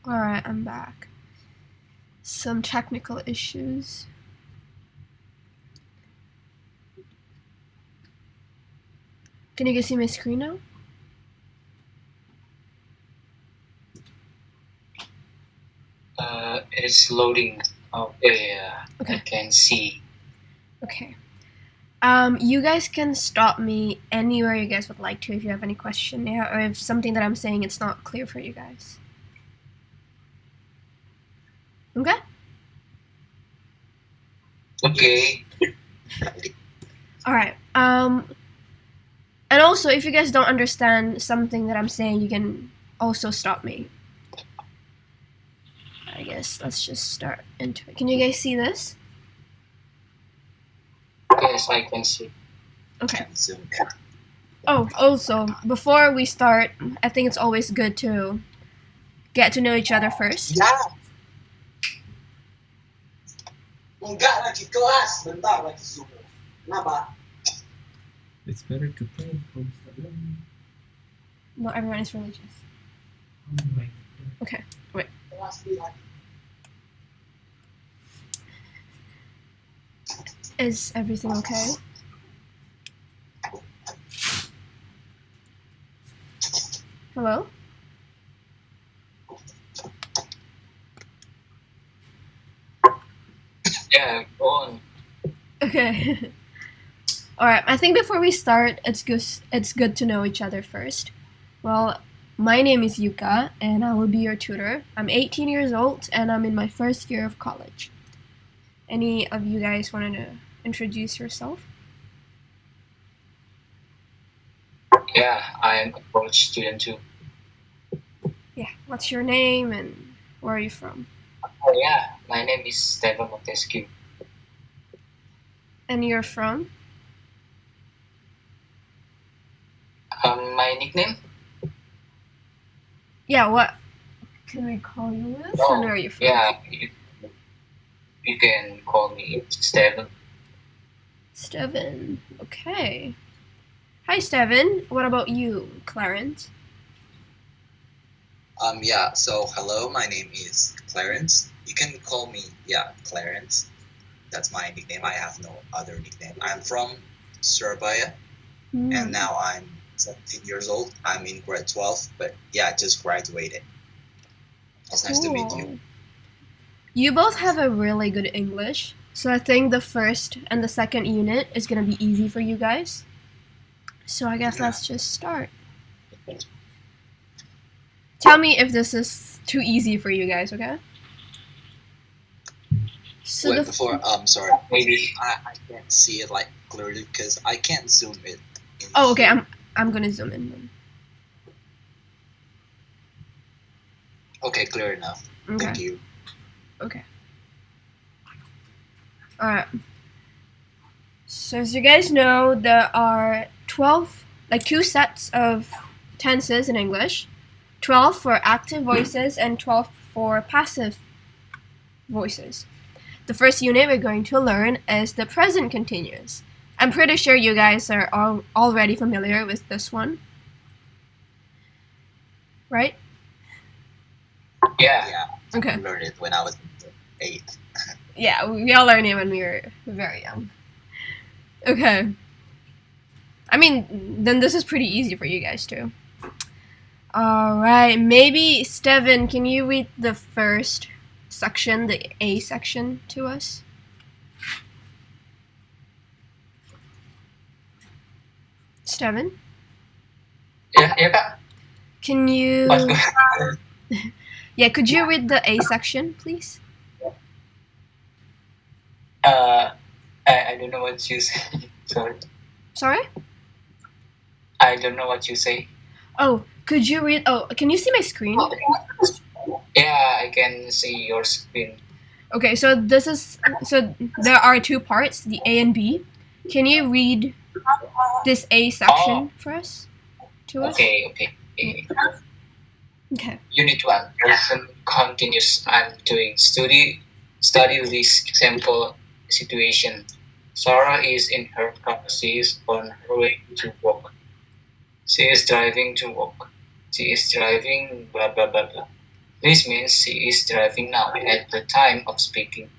Alright, I'm back. Some technical issues. Can you guys see my screen now? It's loading. Okay, Okay. I can see. Okay. You guys can stop me anywhere you guys would like to if you have any question, yeah, or if something that I'm saying it's not clear for you guys. Okay? Okay. Alright. And also if you guys don't understand something that I'm saying, you can also stop me. I guess let's just start into it. Can you guys see this? Yes, I can see. Okay. Oh, also, before we start, I think it's always good to get to know each other first. Ya. Enggak lagi kelas, bentar lagi subuh. Kenapa? It's better to play from Instagram. Not everyone is religious. Oh my God. Okay, wait. Kelas lihat. Is everything okay? Hello? Yeah, go on. Okay. Alright, I think before we start, it's good to know each other first. Well, my name is Jika, and I will be your tutor. I'm 18 years old, and I'm in my first year of college. Any of you guys want to introduce yourself? Yeah, I'm a college student too. Yeah, what's your name and where are you from? Oh yeah, my name is Stephen Montesquieu. And you're from? My nickname? Yeah, what can we call you with? And where are you from? Yeah, you can call me Stephen. Steven. Okay. Hi, Steven. What about you, Clarence? Yeah, so hello, my name is Clarence. You can call me, Clarence. That's my nickname. I have no other nickname. I'm from Surabaya, and now I'm 17 years old. I'm in grade 12, but yeah, I just graduated. It's nice to meet you. You both have a really good English, so I think the first and the second unit is going to be easy for you guys. So I guess let's just start. Tell me if this is too easy for you guys, okay? So Wait, sorry. Maybe. I can't see it like clearly because I can't zoom it. Oh, okay. I'm gonna zoom in then. Okay, clear enough. Okay. Thank you. Okay. Alright. So as you guys know, there are 2 sets of tenses in English. 12 for active voices and 12 for passive voices. The first unit we're going to learn is the present continuous. I'm pretty sure you guys are already familiar with this one. Right? Yeah. Okay. I learned it when I was 8. Yeah, we all learned it when we were very young. Okay. I mean, then this is pretty easy for you guys too. Alright, maybe Steven, can you read the first section, the A section, to us? Steven? Yeah, Kak. Can you... Mas go. Yeah, could you read the A section, please? I don't know what you say. Sorry. Sorry? I don't know what you say. Oh, could you read... Oh, can you see my screen? Yeah, I can see your screen. Okay, so there are 2 parts, the A and B. Can you read this A section for us? To us? Okay. Okay. Unit 1. Present continuous. I'm doing study this sample situation. Sarah is in her car. She is on her way to work. She is driving to work. She is driving blah blah blah blah. This means she is driving now at the time of speaking.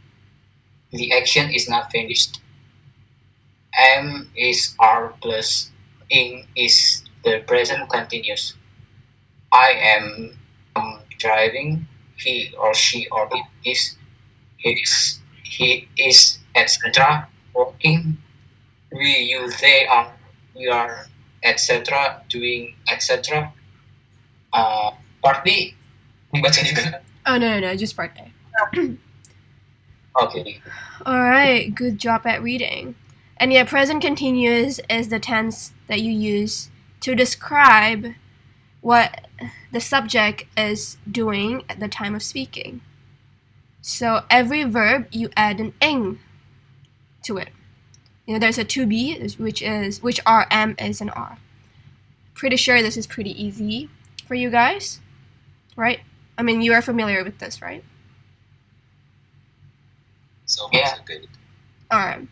The action is not finished. Am is are plus ing is the present continuous. I am driving. He or she or it is. He is etc. Working. We you they are. We are etc. Doing etc. Part B. Dibaca juga. Oh no, just birthday. Okay. Alright, good job at reading. And yeah, present continuous is the tense that you use to describe what the subject is doing at the time of speaking. So every verb you add an ing to it. You know, there's a to be, which are, am, is, and are. Pretty sure this is pretty easy for you guys, right? I mean, you are familiar with this, right? So far, Yeah. so good. All right.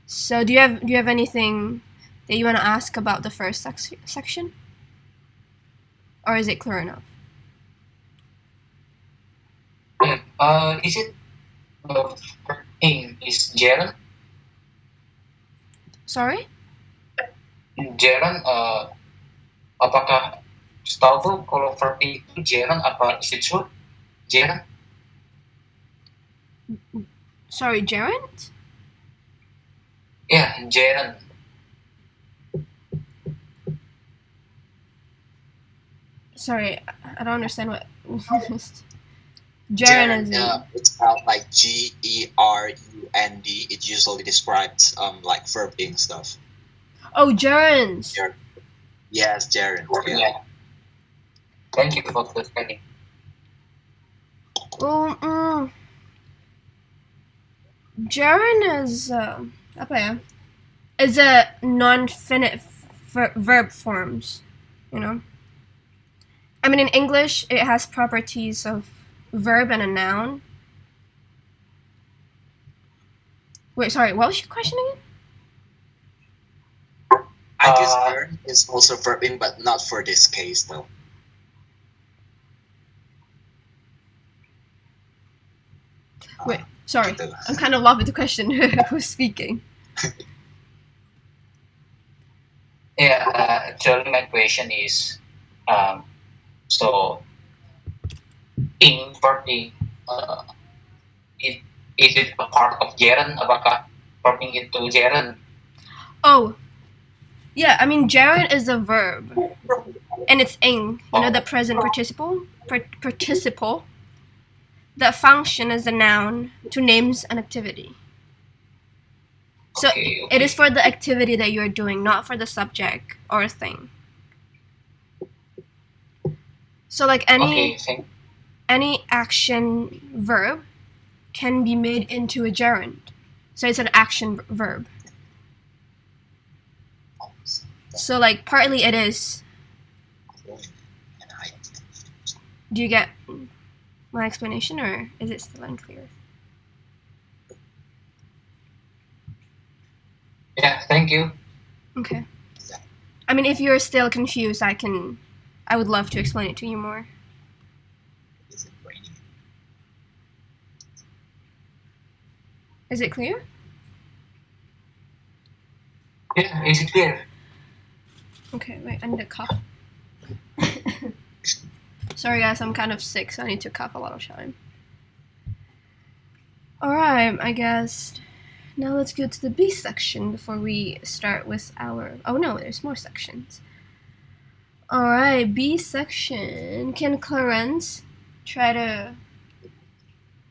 So do you have anything that you want to ask about the first section, or is it clear enough? Is it the verb ing is Jaren? Sorry? Jaren, apakah setahu kalau verb ing itu Jaren apa is it true? Jaren? Sorry, gerund? Yeah, Jaren. Sorry, I don't understand what. Gerund is in. It's spelled like G-E-R-U-N-D. It usually describes like verb ing stuff. Oh, gerunds. Yes, gerund. Yeah. Yeah. Thank you for clarifying. Gerund is apa ya? Is a non-finite verb forms, you know. I mean, in English, it has properties of verb and a noun. Wait, sorry, what was your question again? I guess gerund is also verb ing, but not for this case though. Wait, sorry, I'm kind of lost with the question. Who's speaking? Yeah, actually my question is, so ing verb ing, is it a part of Jaren? Apakah verb ing itu Jaren? Oh, yeah. I mean, gerund is a verb, and it's ing. You know, the present participle. Participle. That function as a noun to names an activity. So Okay. it is for the activity that you're doing, not for the subject or thing. So like any action verb can be made into a gerund. So it's an action verb. So like partly it is. Do you get my explanation, or is it still unclear? Yeah, thank you. Okay. I mean, if you're still confused, I would love to explain it to you more. Is it clear? Yeah, is it clear? Okay, wait, I need to cough. Sorry guys, I'm kind of sick, so I need to cough a lot of time. Alright, I guess now let's go to the B section before we start with our... Oh no, there's more sections. Alright, B section. Can Clarence try to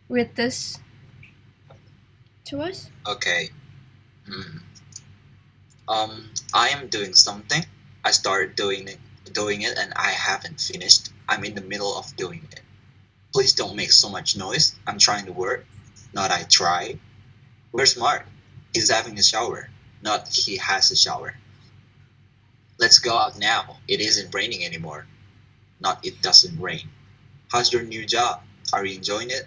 read this to us? Okay. I am doing something. I started doing it, and I haven't finished. I'm in the middle of doing it. Please don't make so much noise. I'm trying to work, not I try. Where's Mark? He's having a shower, not he has a shower. Let's go out now. It isn't raining anymore, not it doesn't rain. How's your new job? Are you enjoying it?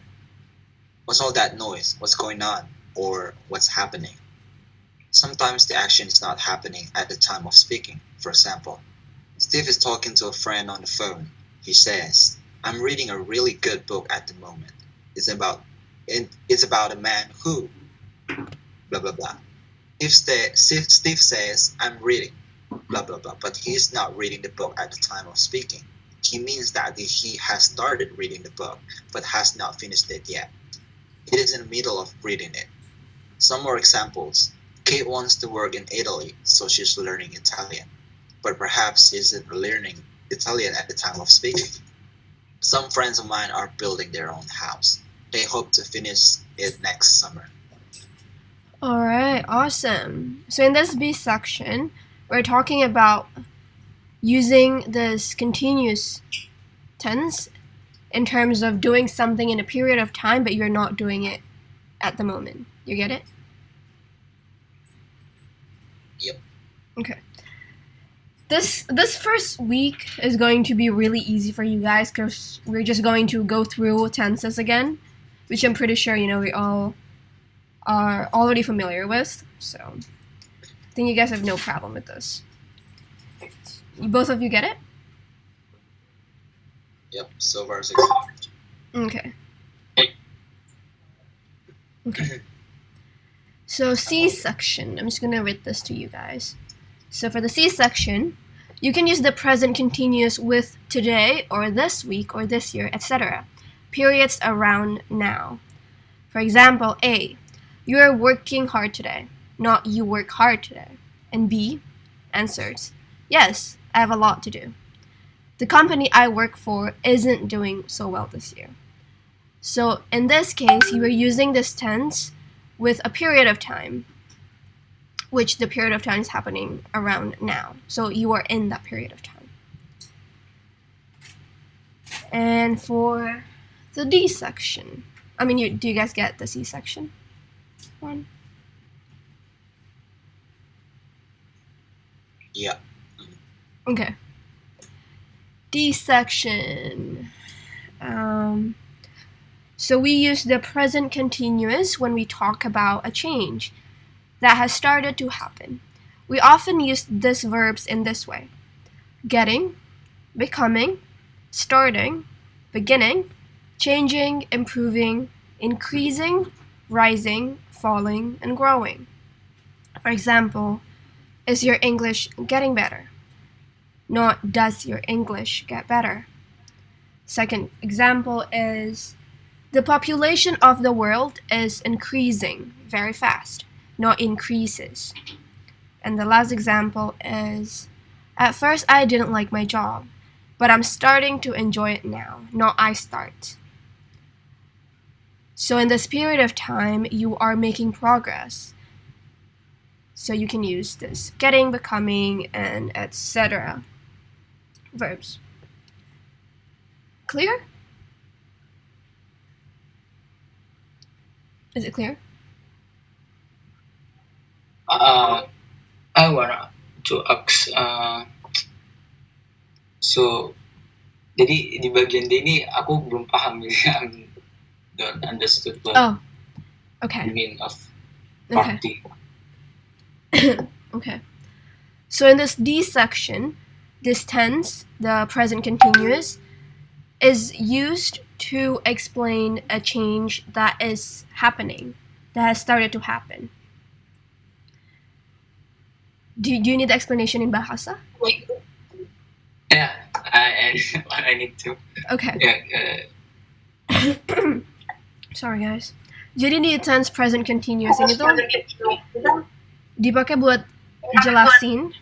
What's all that noise? What's going on? Or what's happening? Sometimes the action is not happening at the time of speaking. For example, Steve is talking to a friend on the phone. He says, I'm reading a really good book at the moment. It's about a man who blah blah blah. If Steve says I'm reading blah blah blah, but he's not reading the book at the time of speaking, he means that he has started reading the book but has not finished it yet. It is in the middle of reading it. Some more examples. Kate wants to work in Italy, so she's learning Italian, but perhaps she isn't learning Italian at the time of speaking. Some friends of mine are building their own house. They hope to finish it next summer. All right, awesome. So in this B section, we're talking about using this continuous tense in terms of doing something in a period of time, but you're not doing it at the moment. You get it? Yep. Okay. This first week is going to be really easy for you guys because we're just going to go through tenses again, which I'm pretty sure we all are already familiar with. So I think you guys have no problem with this. Both of you get it? Yep, so far so good. Okay. Okay. So C section, I'm just gonna read this to you guys. So for the C section, you can use the present continuous with today or this week or this year, etc. Periods around now. For example, A, you are working hard today, not you work hard today. And B answers, yes, I have a lot to do. The company I work for isn't doing so well this year. So in this case, you are using this tense with a period of time, which the period of time is happening around now. So you are in that period of time. And for the D section, do you guys get the C section one? Yeah. Okay. D section. So we use the present continuous when we talk about a change that has started to happen. We often use these verbs in this way: getting, becoming, starting, beginning, changing, improving, increasing, rising, falling, and growing. For example, is your English getting better? Not does your English get better. Second example is the population of the world is increasing very fast, not increases. And the last example is, at first I didn't like my job, but I'm starting to enjoy it now, not I start. So in this period of time, you are making progress. So you can use this getting, becoming, and etc. verbs. Clear? Is it clear? I wanna to ask. So, jadi di bagian D ini aku belum paham jadi don't understood what Oh, okay. the meaning of part D. Okay. So in this D section, this tense, the present continuous, is used to explain a change that is happening, that has started to happen. Do you need the explanation in bahasa? Yeah, I need to. Okay. Yeah, Sorry guys. Jadi di tense present continuous ini tuh dipakai buat jelasin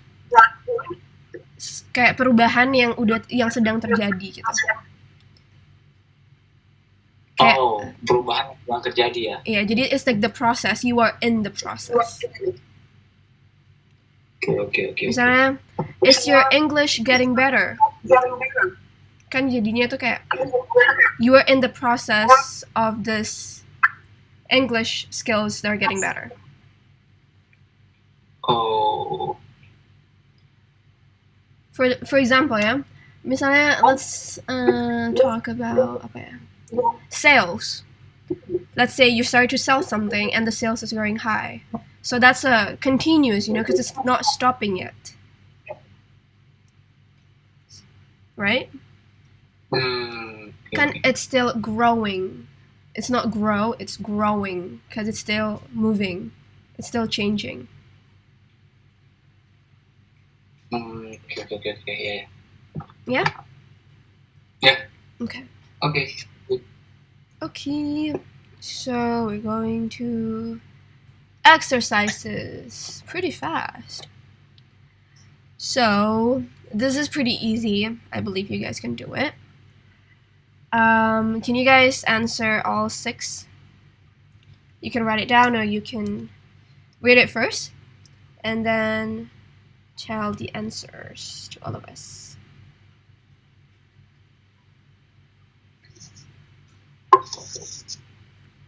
kayak perubahan yang sedang terjadi gitu. Kayak, perubahan yang terjadi ya. Iya, jadi it's like the process. You are in the process. Okay. Misalnya, is your English getting better? Kan jadinya tuh kayak you are in the process of this English skills that are getting better. Oh. For example ya, misalnya let's talk about apa ya? Sales. Let's say you start to sell something and the sales is going high. So that's a continuous, because it's not stopping yet. Right? Kan it's still growing. It's not grow, it's growing because it's still moving. It's still changing. Okay. Yeah? Yeah. Okay. Okay. Okay. So we're going to exercises pretty fast. So this is pretty easy. I believe you guys can do it. Can you guys answer all 6? You can write it down or you can read it first and then tell the answers to all of us.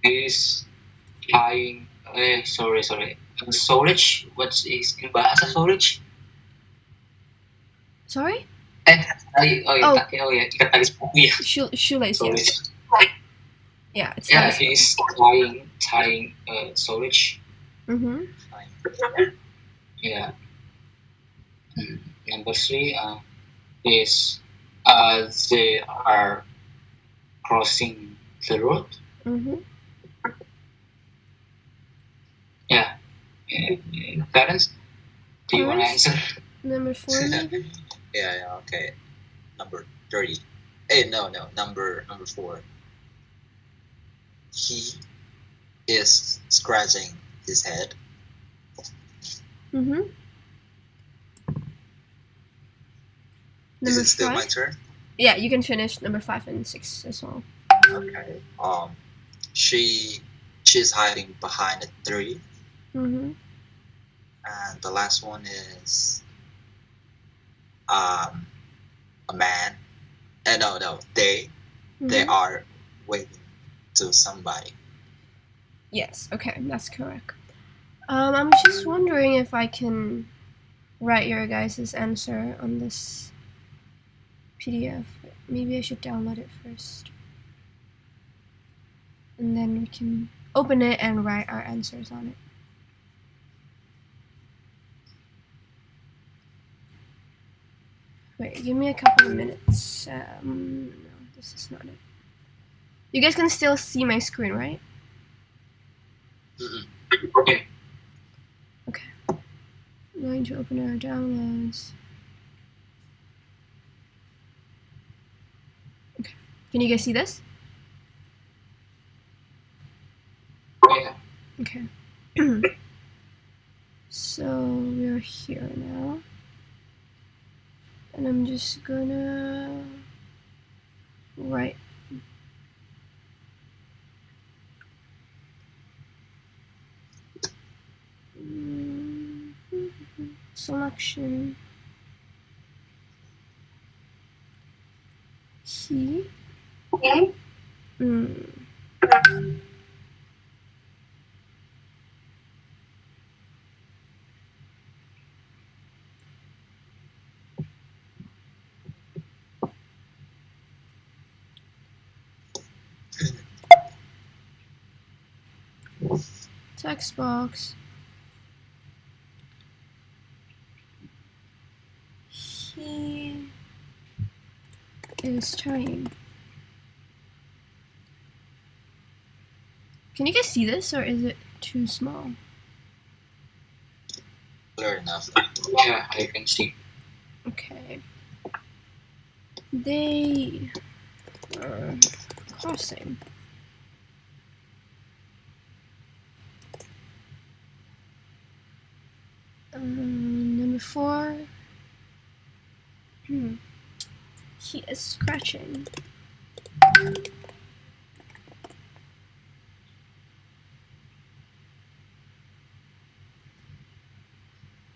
Is trying. Sorry. Storage. What is in bahasa storage? Sorry? Ikat tali sepatu ya. Shoelace, yeah. Storage. Yeah, it's Yeah, nice. he's tying storage. Mm-hmm. Yeah. Number 3 is they are crossing the road. Mm-hmm. Yeah. Parents, do you want to Parents? answer? Number 4 maybe? Yeah, okay. Number 30. No, number 4. He is scratching his head. Mm-hmm. Is Number it still 5? my turn? Yeah, you can finish number 5 and 6 as well. Okay. She's hiding behind a tree. Mm-hmm. And the last one is a man. No, they are waiting to somebody. Yes, okay, that's correct. I'm just wondering if I can write your guys' answer on this PDF. Maybe I should download it first. And then we can open it and write our answers on it. Wait, give me a couple of minutes. No, this is not it. You guys can still see my screen, right? Okay. Okay. I'm going to open our downloads. Okay. Can you guys see this? Yeah. Okay. So we're here now. And I'm just gonna write selection he text box he is trying. Can you guys see this or is it too small? Clear enough. Yeah, I can see. Okay. They are crossing. Number 4. He is scratching.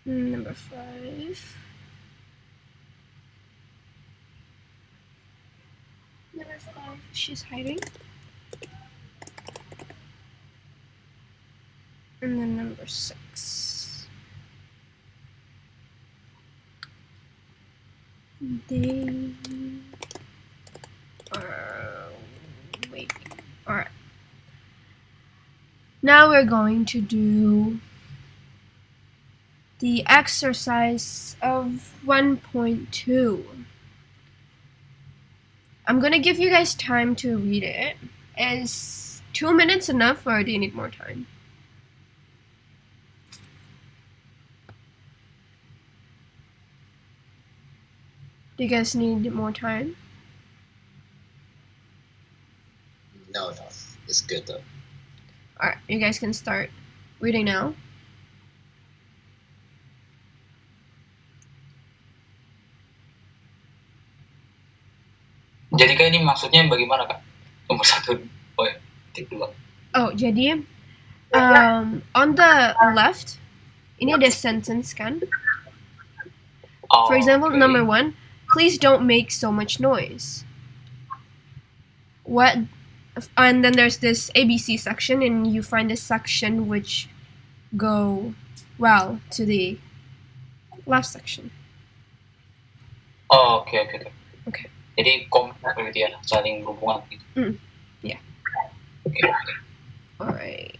Number 5. Number 5, she's hiding. And then number 6. They are waiting. Alright. Now we're going to do the exercise of 1.2. I'm gonna give you guys time to read it. Is 2 minutes enough, or do you need more time? Do you guys need more time? No, it's good though. Alright, you guys can start reading now. Jadi Kak, ini maksudnya bagaimana Kak? Nomor 1, titik 2. Oh, jadi on the left, ini ada sentence kan? For example, Okay. number 1, please don't make so much noise. What? And then there's this ABC section, and you find this section which go well to the left section. Oh, oke. Okay. Jadi kompak gitu ya, saling berhubungan gitu. Yeah. Oke. Alright.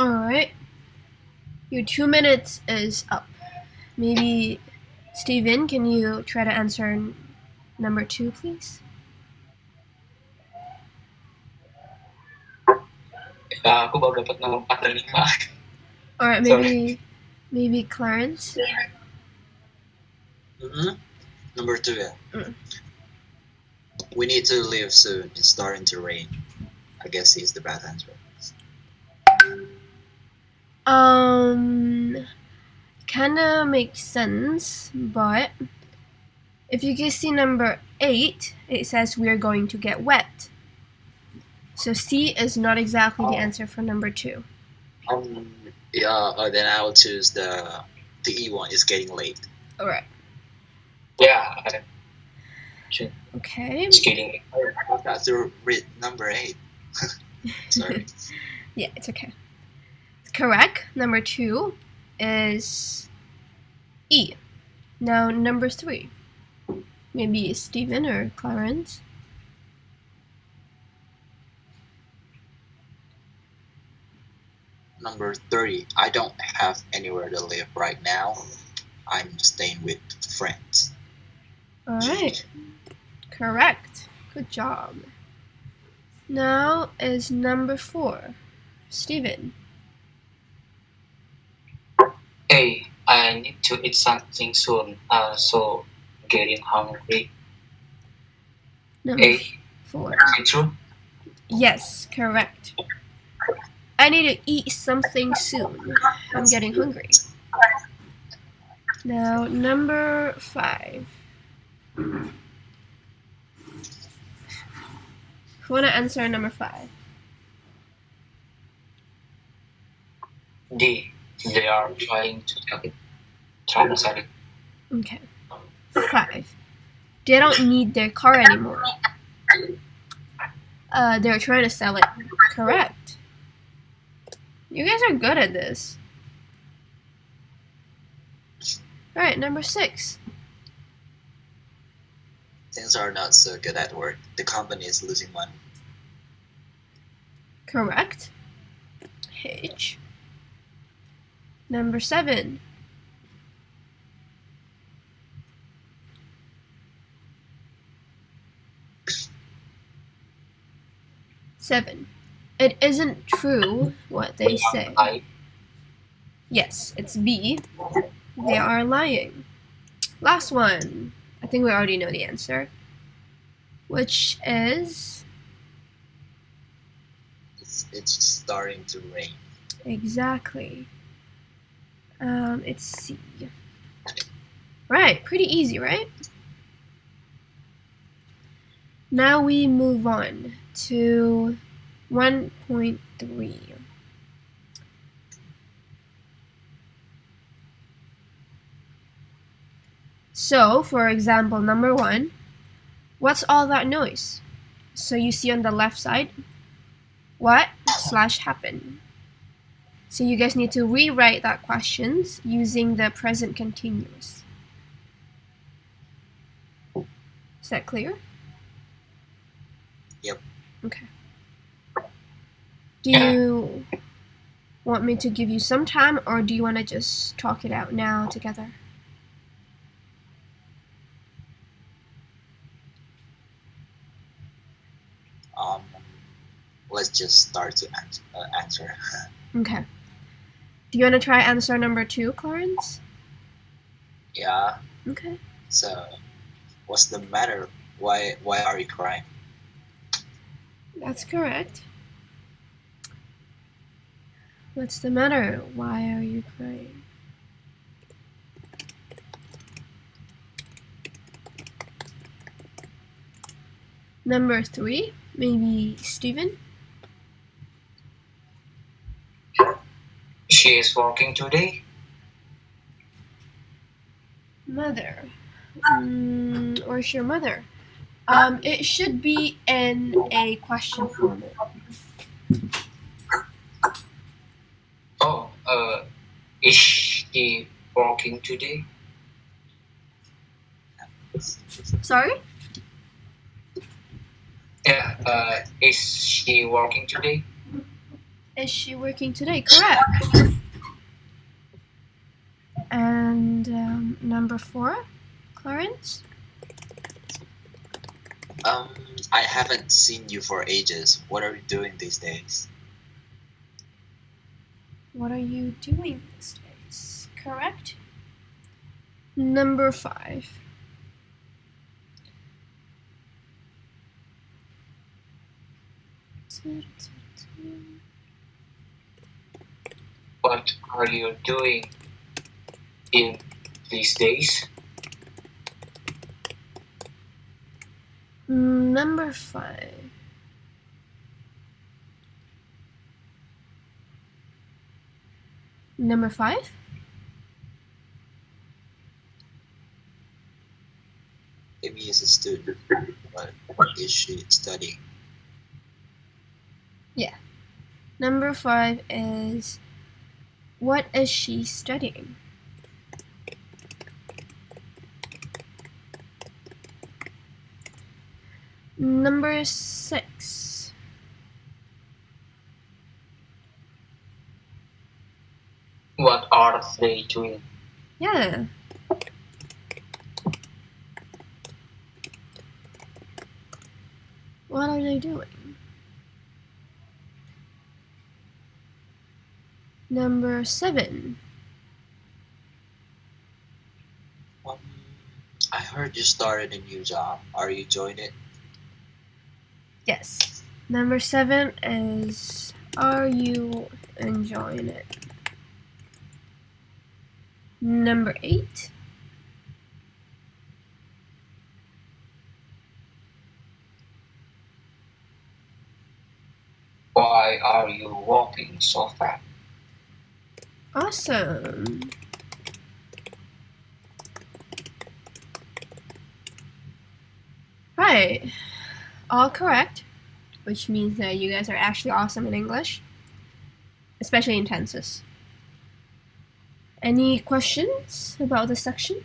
Alright. Your 2 minutes is up. Maybe, Steven, can you try to answer number 2, please? Ya, aku baru dapat nomor 4 dan 5. Alright, maybe Clarence? Number 2, yeah. Mm. We need to leave soon. It's starting to rain. I guess he's the bad answer. Kinda makes sense, but if you can see number 8, it says we're going to get wet. So C is not exactly the answer for number 2. Then I'll choose the E one. It's getting late. Alright. Ya, Okay. just kidding. I got to read number 8. Sorry. Yeah, it's okay. Correct. Number 2 is E. Now number 3. Maybe Steven or Clarence. Number 3. I don't have anywhere to live right now. I'm staying with friends. Alright. Correct. Good job. Now is number 4. Steven. Hey, I need to eat something soon. So getting hungry. Number Hey, 4. is it true? Yes, correct. I need to eat something soon. I'm getting hungry. Now, number 5. Who wanna answer number 5? D. They are trying to sell it. Okay. 5. They don't need their car anymore. They're trying to sell it. Correct. You guys are good at this. Alright, number 6. Things are not so good at work. The company is losing money. Correct. H. Number 7. It isn't true what they say. Yes, it's B. They are lying. Last one. I think we already know the answer. Which is... It's starting to rain. Exactly. It's C. Right, pretty easy, right? Now we move on to 1.3. So, for example, number 1, what's all that noise? So you see on the left side, what / happen? So you guys need to rewrite that questions using the present continuous. Is that clear? Yep. Okay. Do you want me to give you some time, or do you want to just talk it out now together? Let's just start to answer. Okay. Do you want to try answer number 2, Clarence? Yeah. Okay. So, what's the matter? Why are you crying? That's correct. What's the matter? Why are you crying? Number 3, maybe Steven? She is working today. Mother. Where's your mother? It should be in a question format. Oh, is she working today? Sorry? Yeah, is she working today? Is she working today? Correct. And number 4, Clarence? I haven't seen you for ages. What are you doing these days? What are you doing these days? Correct. Number 5. What are you doing in these days? Number 5. Number 5? Amy is a student, but what is she studying? Yeah. Number 5 is, what is she studying? Number 6. What are they doing? Yeah. What are they doing? Number 7. I heard you started a new job. Are you enjoying it? Yes. Number 7 is, are you enjoying it? Number 8. Why are you walking so fast? Awesome. Right. All correct, which means that you guys are actually awesome in English, especially in tenses. Any questions about this section?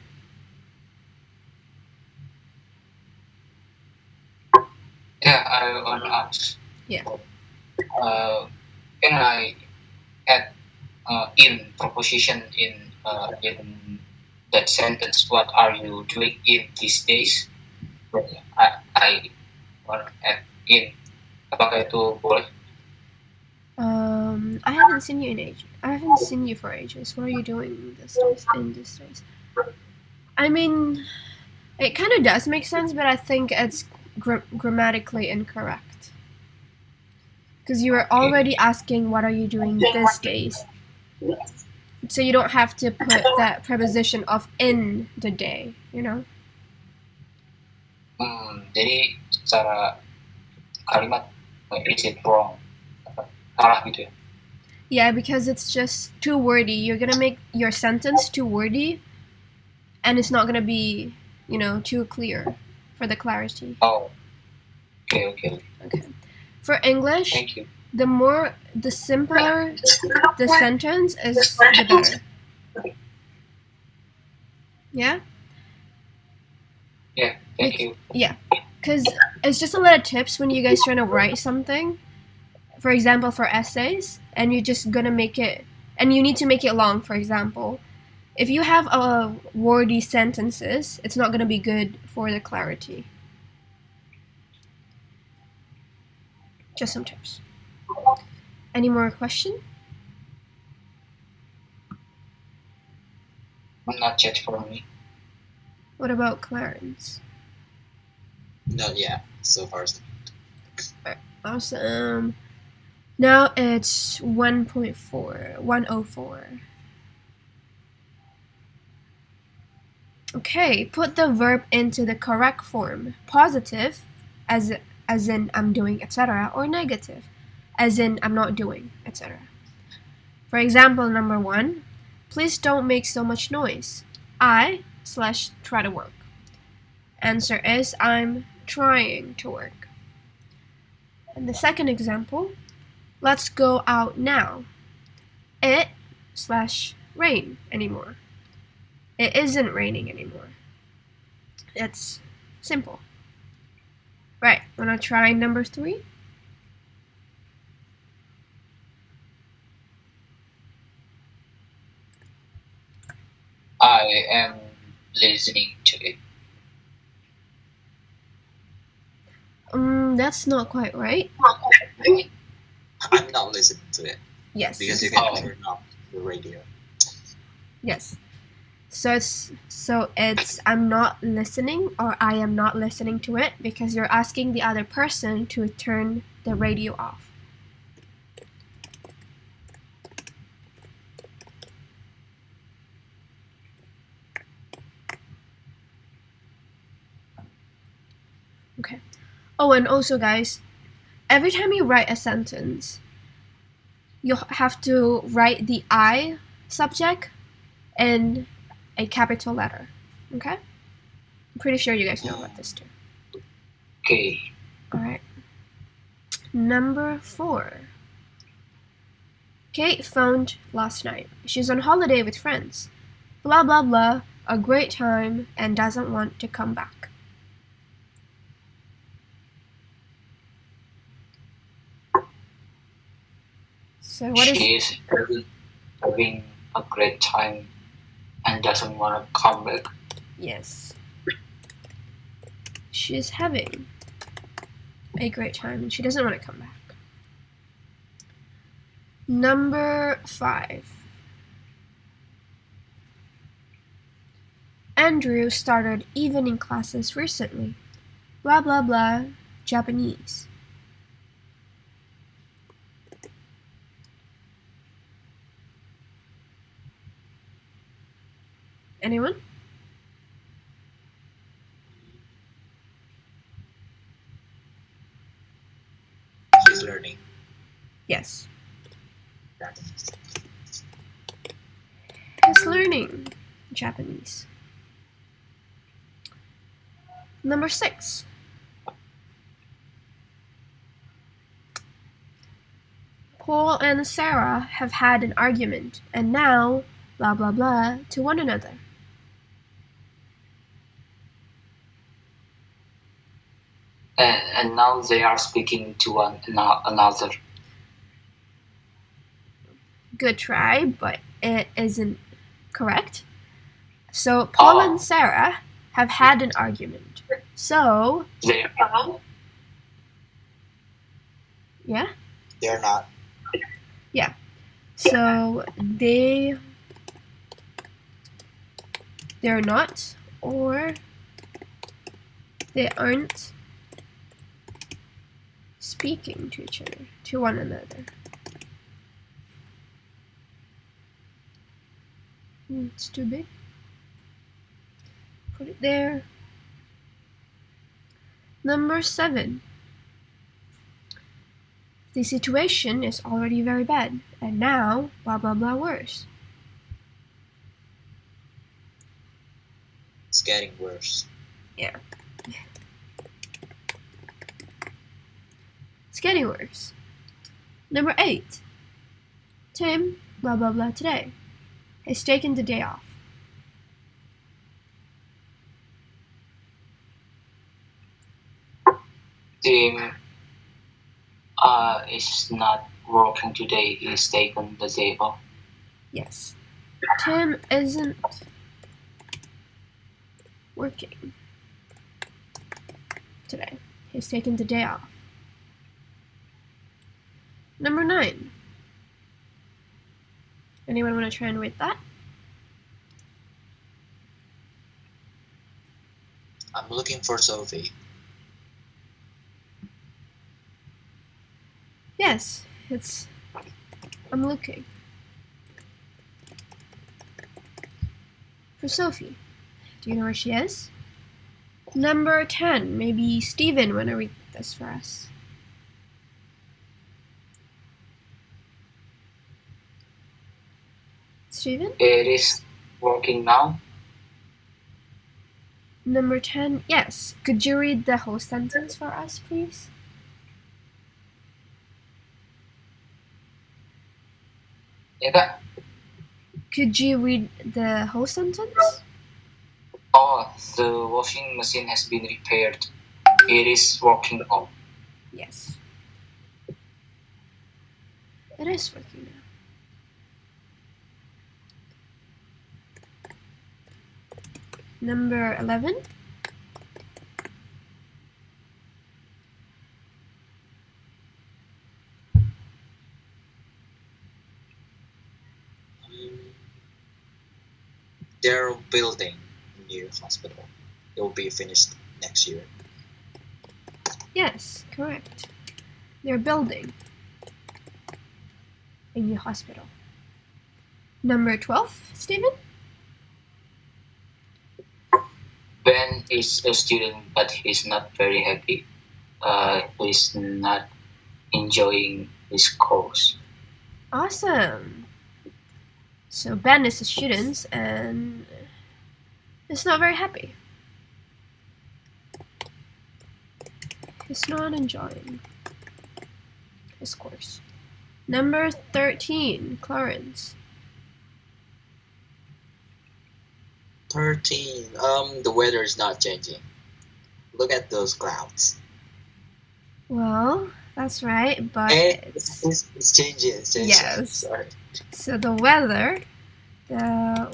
Yeah, I want to ask. Yeah. Can I add in proposition in that sentence? What are you doing in these days? I want to add in. Apakah itu boleh? I haven't seen you in age. I haven't seen you for ages. What are you doing these days? In these days? I mean, it kind of does make sense, but I think it's grammatically incorrect. Because you were already asking, what are you doing these days? So you don't have to put that preposition of in the day, you know? Jadi secara kalimat, is it wrong? Salah gitu ya. Yeah, because it's just too wordy. You're gonna make your sentence too wordy, and it's not gonna be, too clear for the clarity. Oh, okay. Okay. For English, Thank you. the simpler the sentence is, the better. Yeah? Yeah, thank you. Yeah. Because it's just a lot of tips when you guys trying to write something. For example, for essays, and you're just gonna make it, and you need to make it long, for example. If you have wordy sentences, it's not gonna be good for the clarity. Just some tips. Any more question? Not yet for me. What about Clarence? Not yet. So far, so Awesome. Now it's 104. Okay, put the verb into the correct form. Positive, as in I'm doing, etc., or negative, as in I'm not doing, etc. For example, number 1, please don't make so much noise. I/try to work. Answer is I'm trying to work. And the second example, let's go out now. It/rain anymore. It isn't raining anymore. It's simple. Right, wanna try number 3? I am listening to it. That's not quite right. I'm not listening to it Yes. because you can turn off the radio. Yes. So it's I'm not listening, or I am not listening to it, because you're asking the other person to turn the radio off. Okay. Oh, and also, guys, every time you write a sentence, you have to write the I subject in a capital letter. Okay? I'm pretty sure you guys know about this too. Okay. Alright. Number 4. Kate phoned last night. She's on holiday with friends. Blah blah blah, a great time, and doesn't want to come back. So what is... She is having a great time and doesn't want to come back. Yes. She's having a great time and she doesn't want to come back. Number 5. Andrew started evening classes recently. Blah blah blah, Japanese. Anyone? She's learning Yes. Japanese. He's learning Japanese. Number 6. Paul and Sarah have had an argument and now blah blah blah to one another. And now they are speaking to one another. Good try, but it isn't correct. So Paul and Sarah have had an argument. So They are. yeah. They're not. Yeah. So they're not, or they aren't speaking to each other, to one another. It's too big. Put it there. Number 7. The situation is already very bad, and now blah blah blah worse. It's getting worse. Yeah. It's getting worse. Number 8. Tim, blah blah blah today, has taken the day off. Tim is not working today. He's taken the day off. Yes. Tim isn't working today. He's taken the day off. Number 9. Anyone want to try and rate that? I'm looking for Sophie. Yes, I'm looking for Sophie. Do you know where she is? Number 10. Maybe Steven want to read this for us. Steven? It is working now. Number 10. Yes. Could you read the whole sentence for us, please? Ya kak? Could you read the whole sentence? Oh, the washing machine has been repaired. It is working on. Yes. It is working now. Number 11. They're building a new hospital. It will be finished next year. Yes, correct. They're building a new hospital. Number 12, Stephen? Ben is a student, but he's not very happy. He's not enjoying his course. Awesome. So Ben is a student and is not very happy. He's not enjoying his course. Number 13, Clarence. 13. The weather is not changing. Look at those clouds. Well, that's right, but It's changing. It's changing. Yes. Sorry. So the weather Yeah.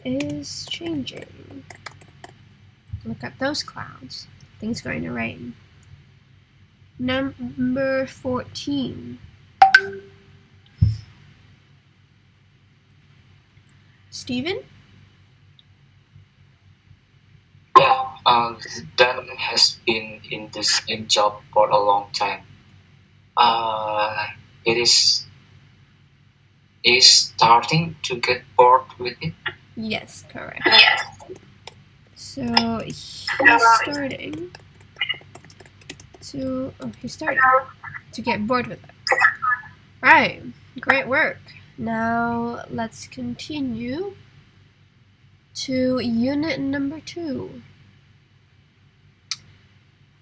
is changing. Look at those clouds. I think it's going to rain. Number 14. Steven? Yeah, Dan has been in the same job for a long time. It is starting to get bored with it. Yes, correct. Yes. So he's starting to get bored with it. Right, great work. Now let's continue to unit number 2.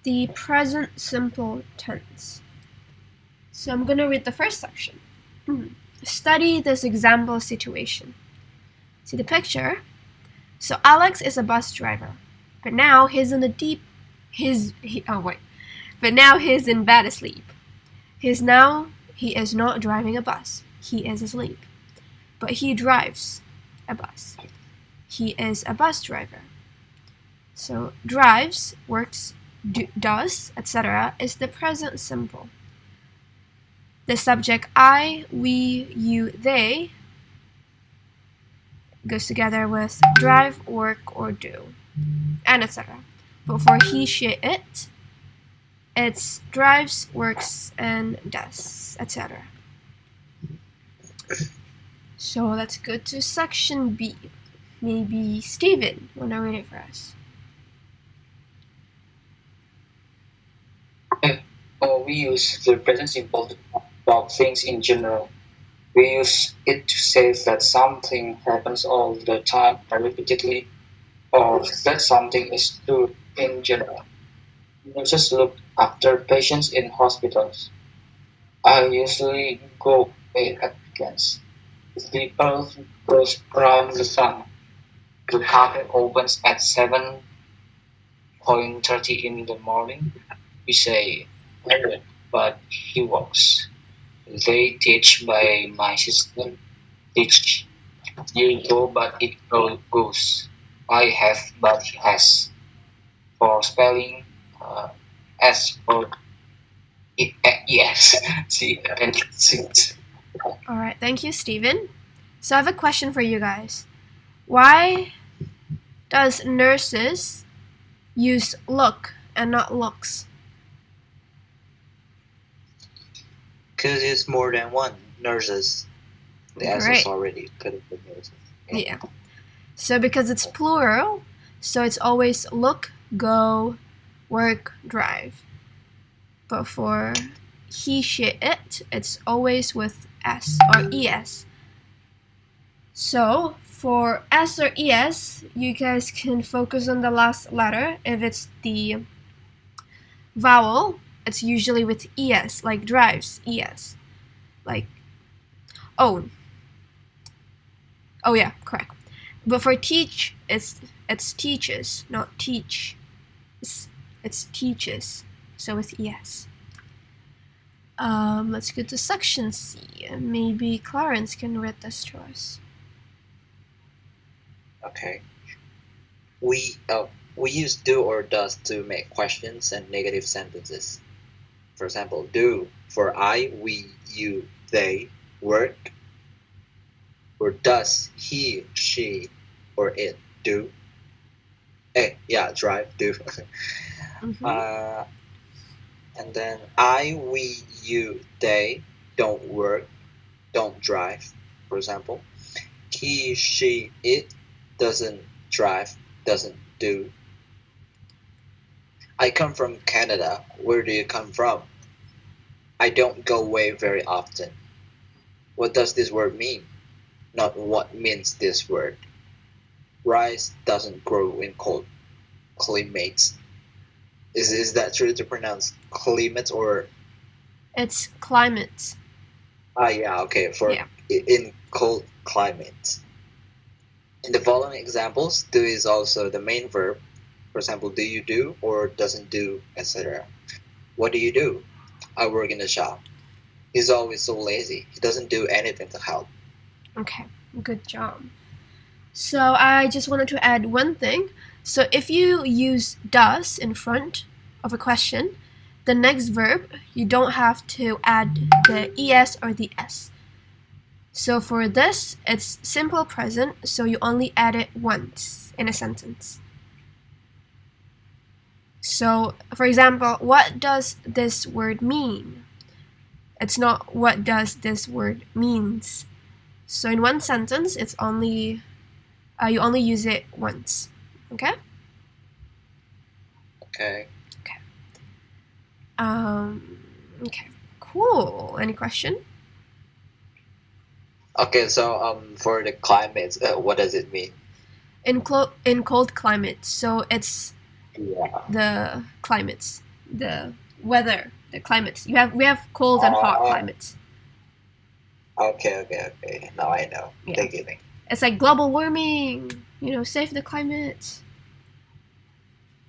The present simple tense. So I'm going to read the first section. Study this example situation. See the picture? So Alex is a bus driver, but now he's in But now he's in bed asleep. He is not driving a bus. He is asleep. But he drives a bus. He is a bus driver. So drives, works, does, etc. is the present simple. The subject I, we, you, they goes together with drive, work, or do, and etc. But for he, she, it's drives, works, and does, etc. So let's go to section B. Maybe Steven, wanna read it for us? Or we use the present simple to talk about things in general. We use it to say that something happens all the time or repeatedly, or that something is true in general. Nurses look after patients in hospitals. I usually go away at weekends. The earth goes around the sun. The cafe opens at 7:30 in the morning. We say, "Alright," but he walks. They teach by my system. Teach. You go, but it goes. I have, but he has. For spelling, S for it, yes. See, and six. All right, thank you, Steven. So I have a question for you guys. Why does nurses use look and not looks? Because it's more than one nurses. The answer is Great. already could have been nurses. Yeah. So because it's plural, so it's always look, go, work, drive. But for he, she, it, it's always with S or ES. So for S or ES, you guys can focus on the last letter. If it's the vowel, it's usually with ES, like drives, ES. Like, oh yeah, correct. But for teach, it's teaches, not teach. It's teaches, so with ES. Let's go to section C. Maybe Clarence can read this to us. Okay. We use do or does to make questions and negative sentences. For example, do for I, we, you, they work. Or does he, she, or it do? Drive, do. Mm-hmm. And then I, we, you, they don't work, don't drive, for example. He, she, it doesn't drive, doesn't do. I come from Canada. Where do you come from? I don't go away very often. What does this word mean? Not what means this word. Rice doesn't grow in cold climates. Is that true to pronounce climate or? It's climate. Okay. In cold climates. In the following examples, do is also the main verb. For example, do you do or doesn't do, etc. What do you do? I work in the shop. He's always so lazy. He doesn't do anything to help. Okay, good job. So I just wanted to add one thing. So if you use does in front of a question, the next verb, you don't have to add the es or the s. So for this, it's simple present, so you only add it once in a sentence. So, for example, what does this word mean? It's not what does this word means. So in one sentence, it's only you only use it once. Okay? Okay. Okay. Cool. Any question? Okay, so for the climate, what does it mean? In cold climates, so it's the climates, the weather, the climates. We have cold and hot climates. Okay. Now I know. Yeah. Thank you. It's like global warming. Save the climate.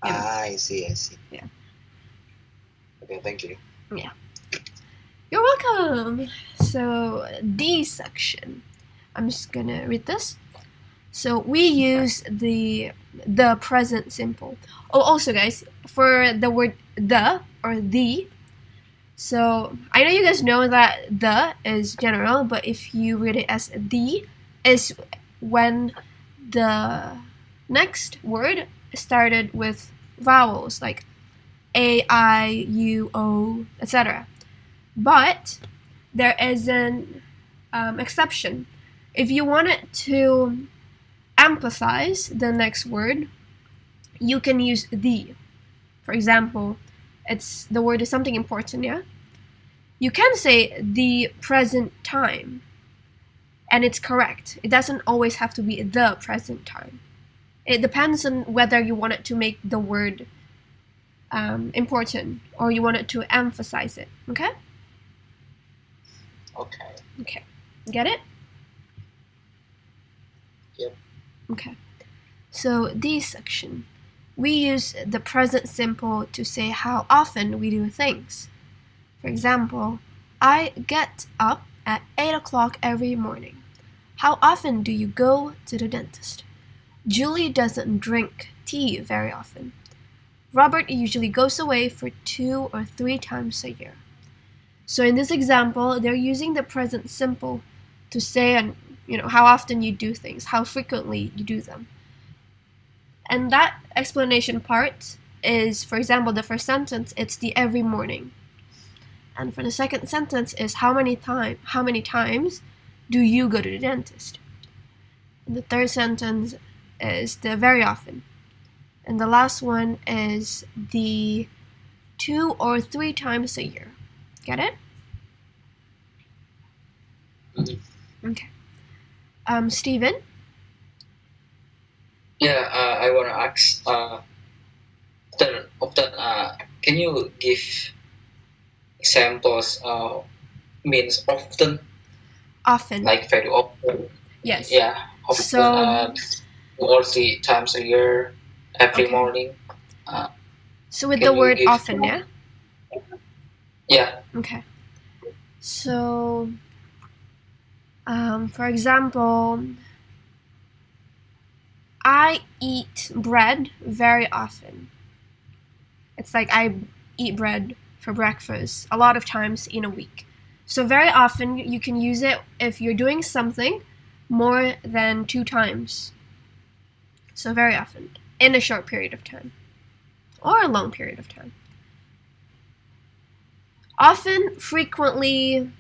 I see. Yeah. Okay, thank you. Yeah. You're welcome. So D section. I'm just gonna read this. So we use the present simple. Oh, also guys, for the word the or the, so I know you guys know that the is general, but if you read it as the, is when the next word started with vowels like A, I, U, O, etc. But there is an exception. If you want it to emphasize the next word, you can use the. For example, the word is something important, yeah? You can say the present time, and it's correct. It doesn't always have to be the present time. It depends on whether you want it to make the word important or you want it to emphasize it, okay? Okay. Okay, get it? Yep. Okay, so this section, we use the present simple to say how often we do things. For example, I get up at 8 o'clock every morning. How often do you go to the dentist? Julie doesn't drink tea very often. Robert usually goes away for 2 or 3 times a year. So in this example, they're using the present simple to say how often you do things, how frequently you do them. And that explanation part is, for example, the first sentence, it's the every morning. And for the second sentence is how many times do you go to the dentist? And the third sentence is the very often. And the last one is the 2 or 3 times a year. Get it? Mm-hmm. Okay. Steven? Yeah, I want to ask, can you give examples means often? Often. Like very often? Yes. Yeah, often, So, 2 or 3 times a year, every Okay. morning. So with Can the you word give- often, yeah? Yeah. Okay. So, for example, I eat bread very often. It's like I eat bread for breakfast a lot of times in a week. So very often you can use it if you're doing something more than 2 times. So very often, in a short period of time, or a long period of time. Often, frequently,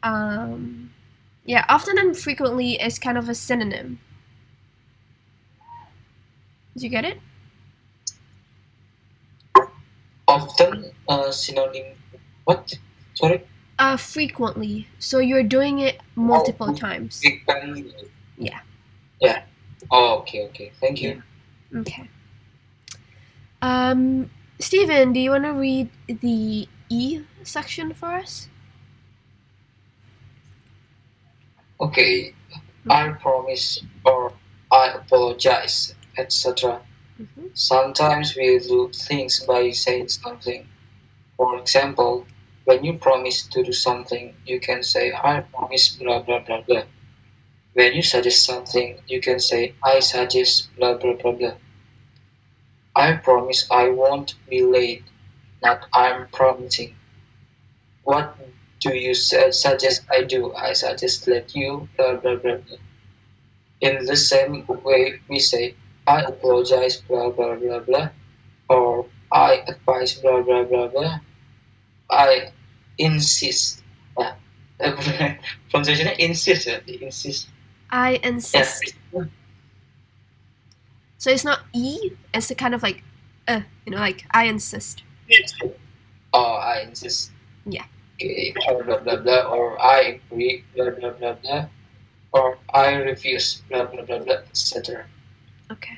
often and frequently is kind of a synonym. Did you get it? Often, synonym. What? Sorry? Frequently. So you're doing it multiple times. Frequently. Yeah. Yeah. Oh, okay. Thank you. Yeah. Okay. Steven, do you want to read the E section for us? Okay. I promise or I apologize, etc. Mm-hmm. Sometimes we do things by saying something. For example, when you promise to do something, you can say, I promise blah blah blah blah. When you suggest something, you can say, I suggest blah blah blah blah. I promise I won't be late, not I'm promising. What do you suggest I do? I suggest let you blah blah blah blah. In the same way, we say, I apologize blah blah blah blah, or I advise blah blah blah blah. I insist. Pronunciation insist. Insist. I insist. Yeah. So it's not E, it's a kind of like, like I insist. Oh, I insist. Yeah. Okay. Blah blah blah, or I agree. Blah blah blah blah, or I refuse. Blah blah blah blah, etc. Okay.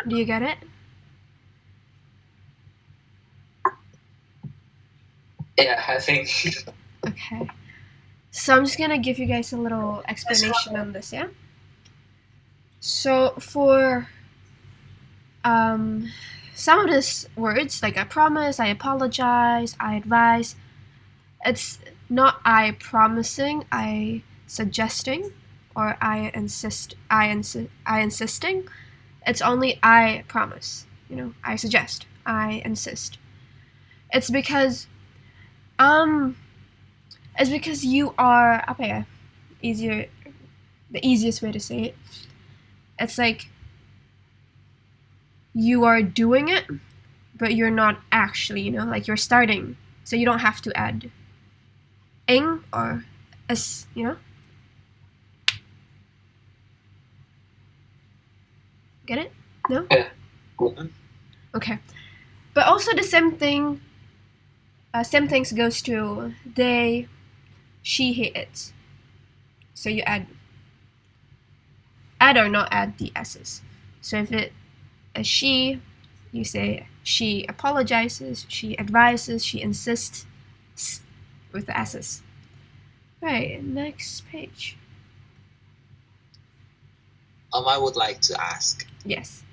Do you get it? Yeah, I think. Okay. So I'm just gonna give you guys a little explanation on this, yeah? So for some of these words, like I promise, I apologize, I advise, it's not I promising, I suggesting, or I insisting. It's only I promise, I suggest, I insist. It's because you are the easiest way to say it. It's like you are doing it, but you're not actually, like you're starting, so you don't have to add ing or s, Get it? No? Yeah. Okay. But also the same thing Same things goes to they, she, he, it. So you add or not add the s's. So if it is she, you say she apologizes, she advises, she insists with the s's. Right, next page. I would like to ask, Yes.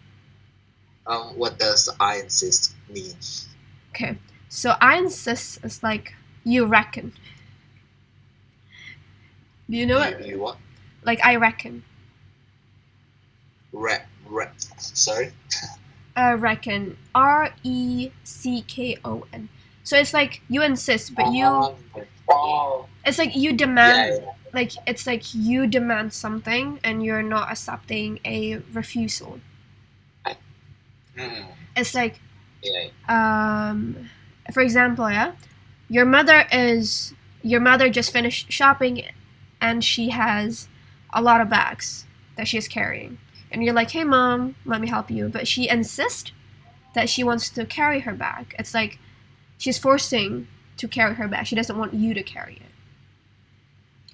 what does I insist mean? Okay. So I insist is like you reckon. Do you know what? You what? Like I reckon. Sorry? Reckon. RECKON. So it's like you insist, but you. It's like you demand. Yeah. Like it's like you demand something, and you're not accepting a refusal. It's like. Yeah. For example, yeah, your mother just finished shopping, and she has a lot of bags that she's carrying, and you're like, hey mom, let me help you, but she insists that she wants to carry her bag. It's like she's forcing to carry her bag. She doesn't want you to carry it.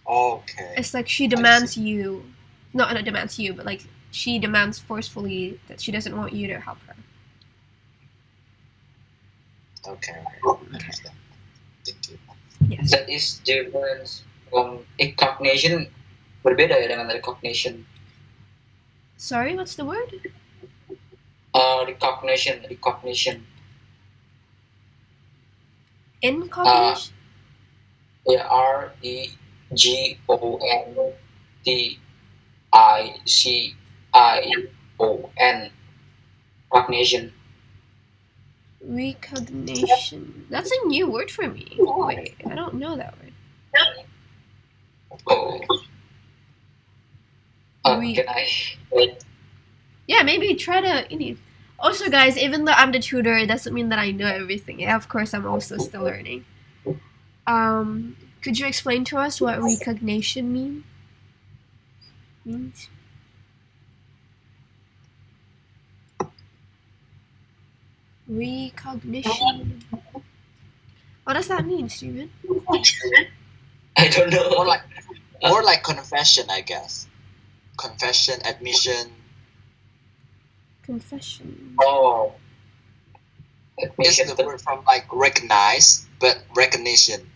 Okay. It's like she demands you, not demands you, but like she demands forcefully that she doesn't want you to help her. Okay. Understand. Thank you. Yes. That is difference from recognition. Berbeda ya dengan recognition. Sorry, what's the word? Recognition. Incognition? REGONTICION. Recognition. Recognition. That's a new word for me. Wait, I don't know that word. Oh. Can I? Yeah, maybe try to. Also, guys, even though I'm the tutor, it doesn't mean that I know everything. Yeah, of course, I'm also still learning. Could you explain to us what recognition means? Recognition. What does that mean, Steven? I don't know. More like confession, I guess. Confession, admission. Confession. Oh. It's the word from like recognize, but recognition.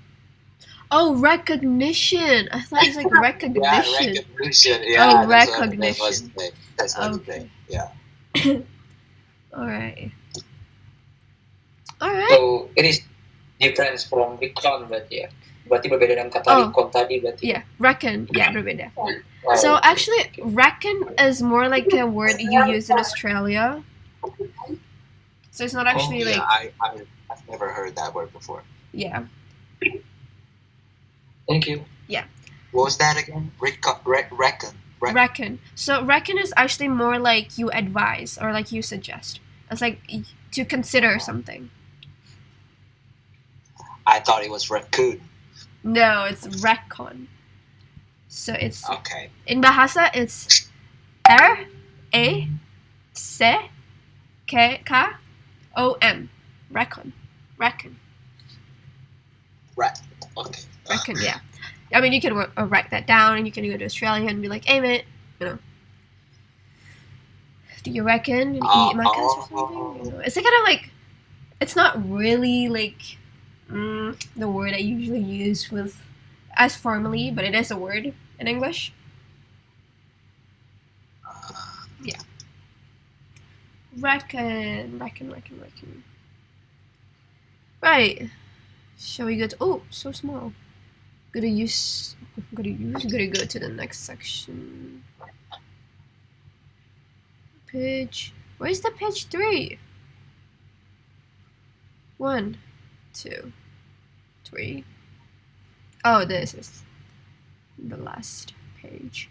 Oh, recognition. I thought it was like recognition. Yeah, recognition. Yeah, Oh, that's recognition. That's what Okay. they. Yeah. Alright. So it is different from recon berarti ya. Berarti berbeda dengan kata recon tadi berarti. Yeah, reckon. Yeah, berbeda. So actually, reckon is more like a word you use in Australia. So it's not actually like. I've never heard that word before. Yeah. Thank you. Yeah. What was that again? Reckon. Reckon. So reckon is actually more like you advise or like you suggest. It's like to consider something. I thought it was raccoon. No, it's reckon. So it's okay. In bahasa it's RACKON. Reckon. Okay. Reckon, yeah. I mean, you can write that down, and you can go to Australia and be like, "Hey, mate, do you reckon you eat my cats or something?" It's kind of like, it's not really like the word I usually use with as formally, but it is a word in English. Yeah. Reckon. Right. Shall we go to? Oh, so small. Gotta go to the next section. Page. Where's the page 3? 1, 2, 3. Oh, this is the last page.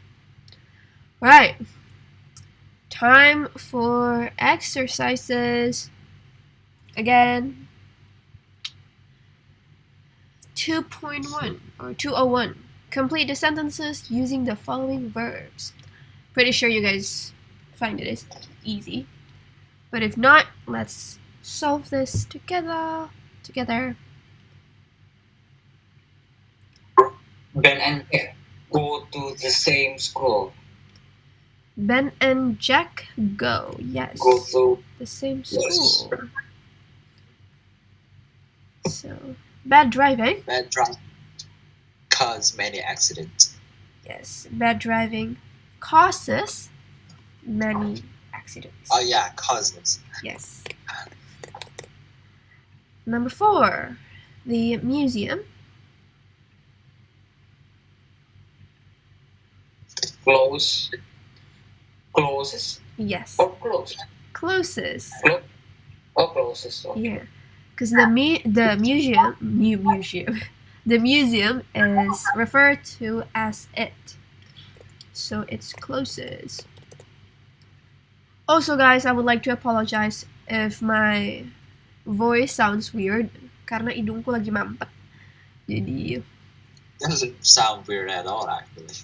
Right. Time for exercises. Again. 2.1 or 201. Complete the sentences using the following verbs. Pretty sure you guys find it is easy. But if not, let's solve this together. Ben and Jack go to the same school. Ben and Jack go. Yes. Go to The same yes. school. So, bad driving. Bad driving cause many accidents. Yes, bad driving causes many accidents. Oh yeah, causes. Yes. Number 4, the museum. Close. Closes Yes, or close? closest. Or closes. Okay. Yeah, because the museum the museum is referred to as it, so it's closest. Also, guys, I would like to apologize if my voice sounds weird karena hidungku lagi mampet. Jadi, Doesn't sound weird at all, actually.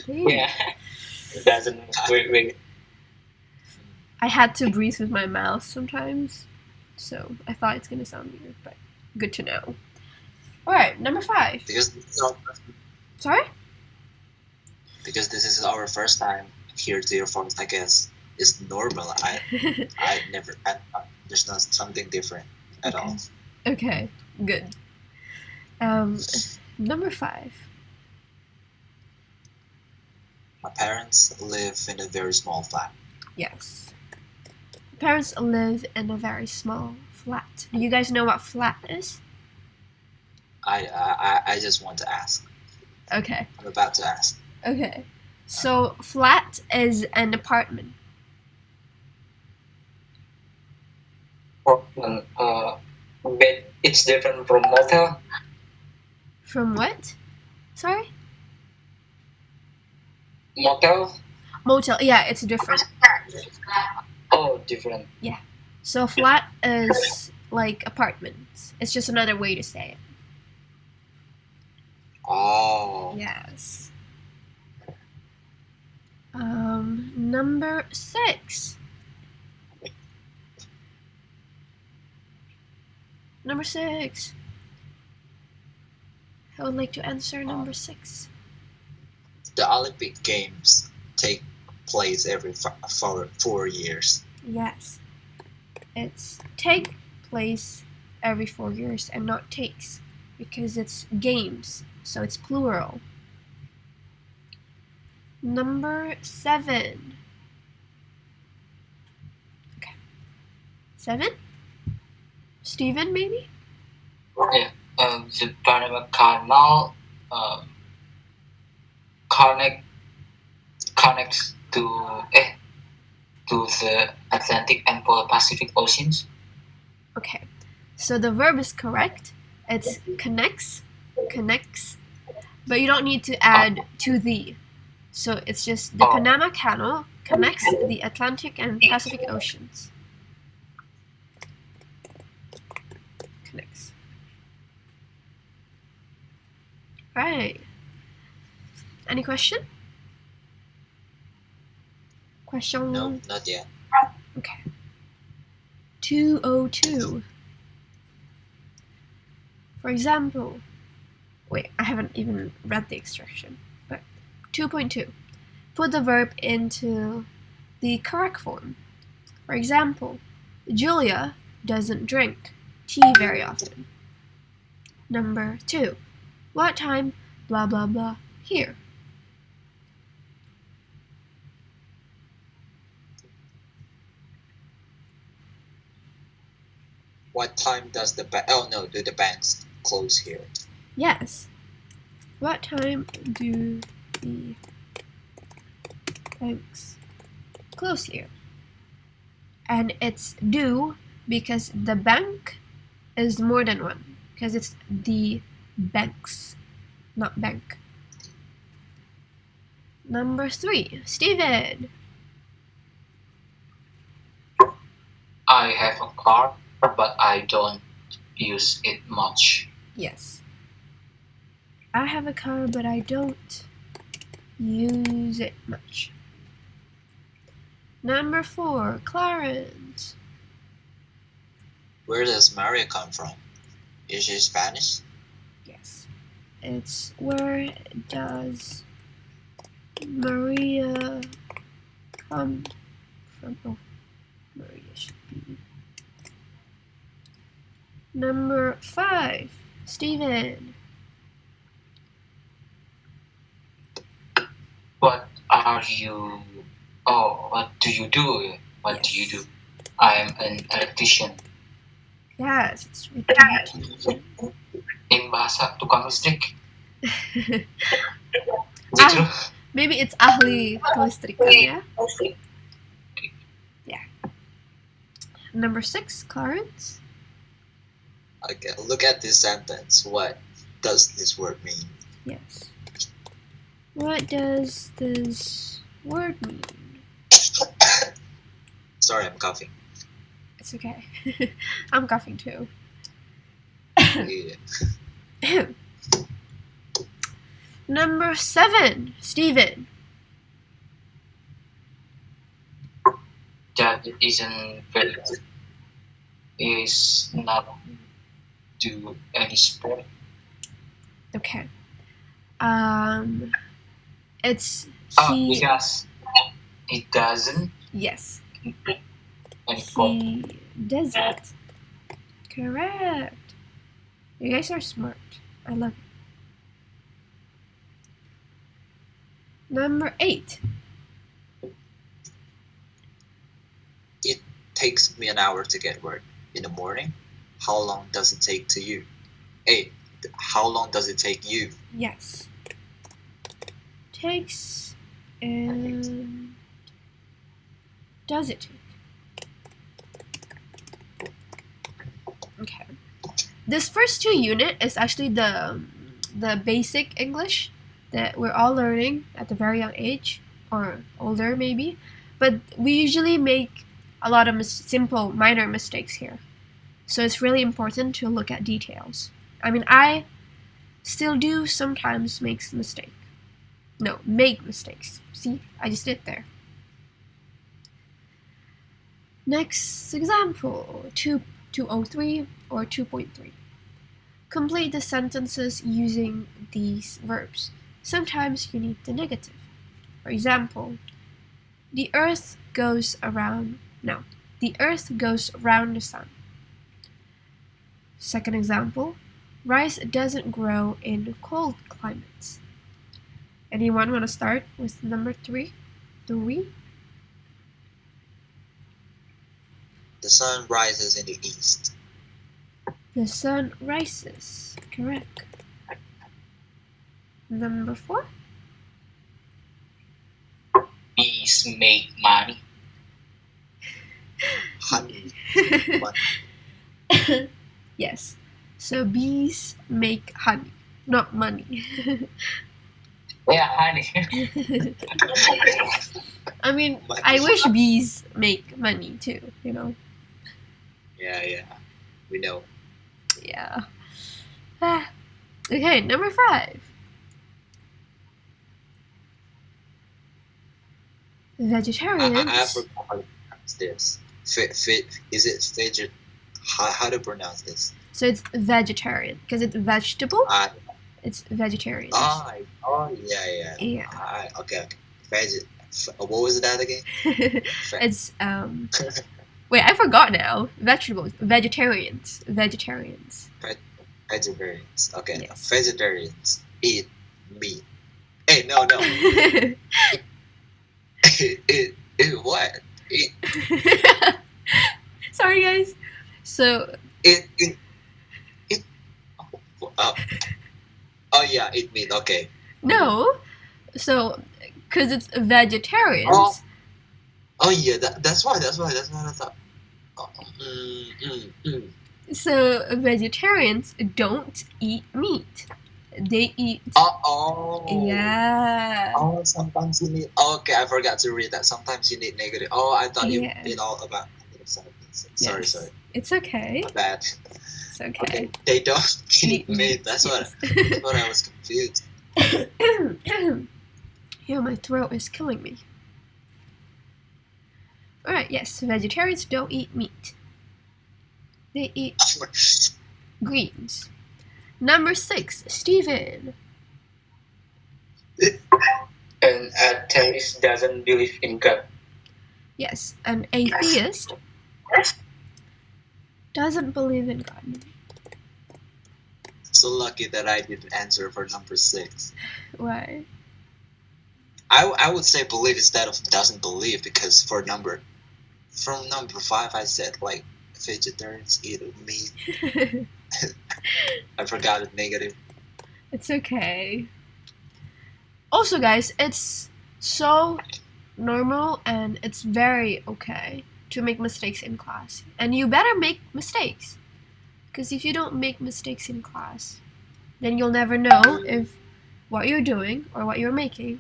Yeah. It doesn't wait. I had to breathe with my mouth sometimes, so I thought it's gonna sound weird, but good to know. All right, number 5. Because Sorry? because this is our first time here to your phones, I guess it's normal. There's not something different at all. Okay, good. Number 5. My parents live in a very small flat. Yes. Parents live in a very small flat. Do you guys know what flat is? I just want to ask. Okay. I'm about to ask. Okay. So, flat is an apartment. But it's different from motel. From what? Sorry? Motel. Motel. Yeah, it's different. Oh, different. So, flat is like apartments. It's just another way to say it. Oh. Yes. Number 6. Number 6. I would like to answer number 6. The Olympic Games take place every 4 years. Yes. It's take place every 4 years and not takes because it's games, so it's plural. Number 7. Okay. 7? Steven, maybe? Yeah. The Panama Canal connects to the Atlantic and Pacific Oceans. Okay. So the verb is correct. It's connects, but you don't need to add to the. So it's just the Panama Canal connects the Atlantic and Pacific Oceans. Connects. Right. Any question? Question? No, not yet. Okay. 202. For example, wait, I haven't even read the instruction, but 2.2. Put the verb into the correct form. For example, Julia doesn't drink tea very often. Number 2. What time, blah blah blah, here? What time does do the banks close here? Yes. What time do the banks close here? And it's do because the bank is more than one, because it's the banks, not bank. Number 3, Steven. I have a car, but I don't use it much. Yes. I have a car, but I don't use it much. Number 4, Clarence. Where does Maria come from? Is she Spanish? Yes. it's where does Maria come from? Oh, Maria should be. Number 5, Steven. What are you? Oh, what do you do? What do you do? I am an electrician. Yes, it's repeating. In bahasa tukang listrik. Is it Ah. true? Maybe it's ahli kelistrikan, ya? Yeah. Number 6, Clarence. Okay, look at this sentence. What does this word mean? Yes. What does this word mean? Sorry, I'm coughing. It's okay. I'm coughing too. Yeah. Number 7, Steven. That it isn't very good. Is not do any sport. Okay. It's he. Because it doesn't Yes. any sport. He doesn't. Correct. You guys are smart. I love it. Number 8. It takes me an hour to get work in the morning. How long does it take to you? Hey, how long does it take you? Yes. Takes and does it take? Okay. This first 2 unit is actually the basic English that we're all learning at a very young age or older maybe, but we usually make a lot of simple minor mistakes here. So it's really important to look at details. I mean, I still do sometimes make mistakes. See, I just did there. Next example, 203 or 2.3. Complete the sentences using these verbs. Sometimes you need the negative. For example, the earth goes around the sun. Second example, rice doesn't grow in cold climates. Anyone want to start with number 3? The sun rises in the east. The sun rises. Correct. Number 4? Bees make money. Honey. Yes. So bees make honey, not money. Yeah, honey. I mean, Money. I wish bees make money too, you know? Yeah. We know. Yeah. Okay, number 5. Vegetarians. I forgot how to pronounce this. Is it veget? How to pronounce this? So it's vegetarian because it's vegetable. It's vegetarian. Yeah. Okay. What was that again? It's Wait, I forgot now. Vegetables. Vegetarians. Vegetarians. Okay. Yes. Vegetarians eat meat. Hey, no. It what? Sorry, guys. So It eat meat. Okay. no. So because it's vegetarians. Oh yeah, that's why I thought. So vegetarians don't eat meat. They eat. Yeah. Oh, sometimes you need. Okay, I forgot to read that. Sometimes you need negative. Oh, I thought you Yeah. did all about negative sentences. Sorry. Yes. It's okay. My bad. It's okay. Okay, they don't eat meat. That's yes. what I was confused. Yeah, my throat is killing me. Alright, yes, vegetarians don't eat meat. They eat greens. Number 6, Steven. An atheist doesn't believe in God. Yes, an atheist doesn't believe in God. So lucky that I didn't answer for number 6. Why? I would say believe instead of doesn't believe, because from number 5 I said like vegetarians eat meat. I forgot it negative. It's okay. Also, guys, it's so normal and it's very okay to make mistakes in class. And you better make mistakes. Because if you don't make mistakes in class, then you'll never know if what you're doing or what you're making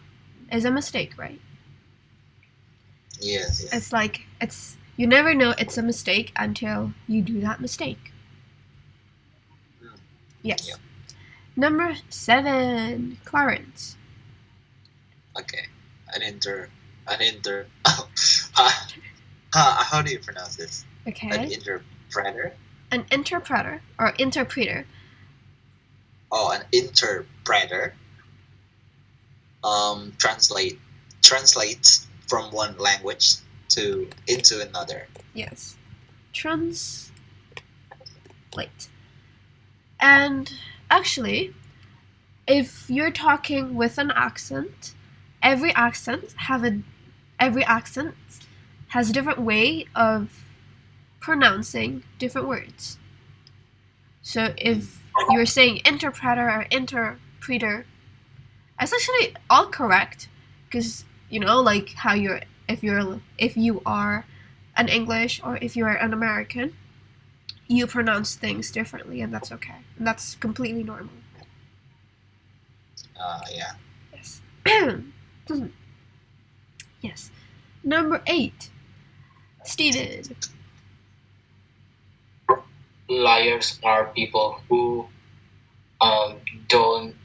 is a mistake, right? Yes. It's like, you never know it's a mistake until you do that mistake. Yes. Yep. Number 7, Clarence. Okay. An inter. How do you pronounce this? Okay. An interpreter. An interpreter or interpreter. Oh, an interpreter. Translates from one language into another. Yes. Translate. And actually, if you're talking with an accent, every accent has a different way of pronouncing different words. So if you're saying interpreter or interpreter, it's actually all correct, because like how if you are an English or if you're an American, you pronounce things differently, and that's okay. And that's completely normal. Yeah. Yes. Yes. Number 8, Steven. Liars are people who don't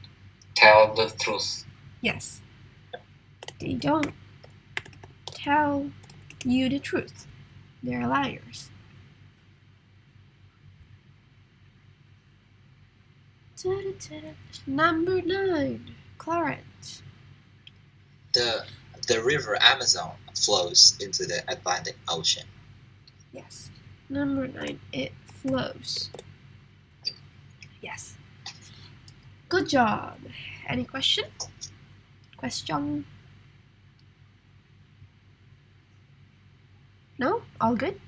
tell the truth. Yes. They don't tell you the truth. They're liars. Number 9, Clarence. The river Amazon flows into the Atlantic Ocean. Yes. Number 9, it flows. Yes. Good job. Any question? No? All good?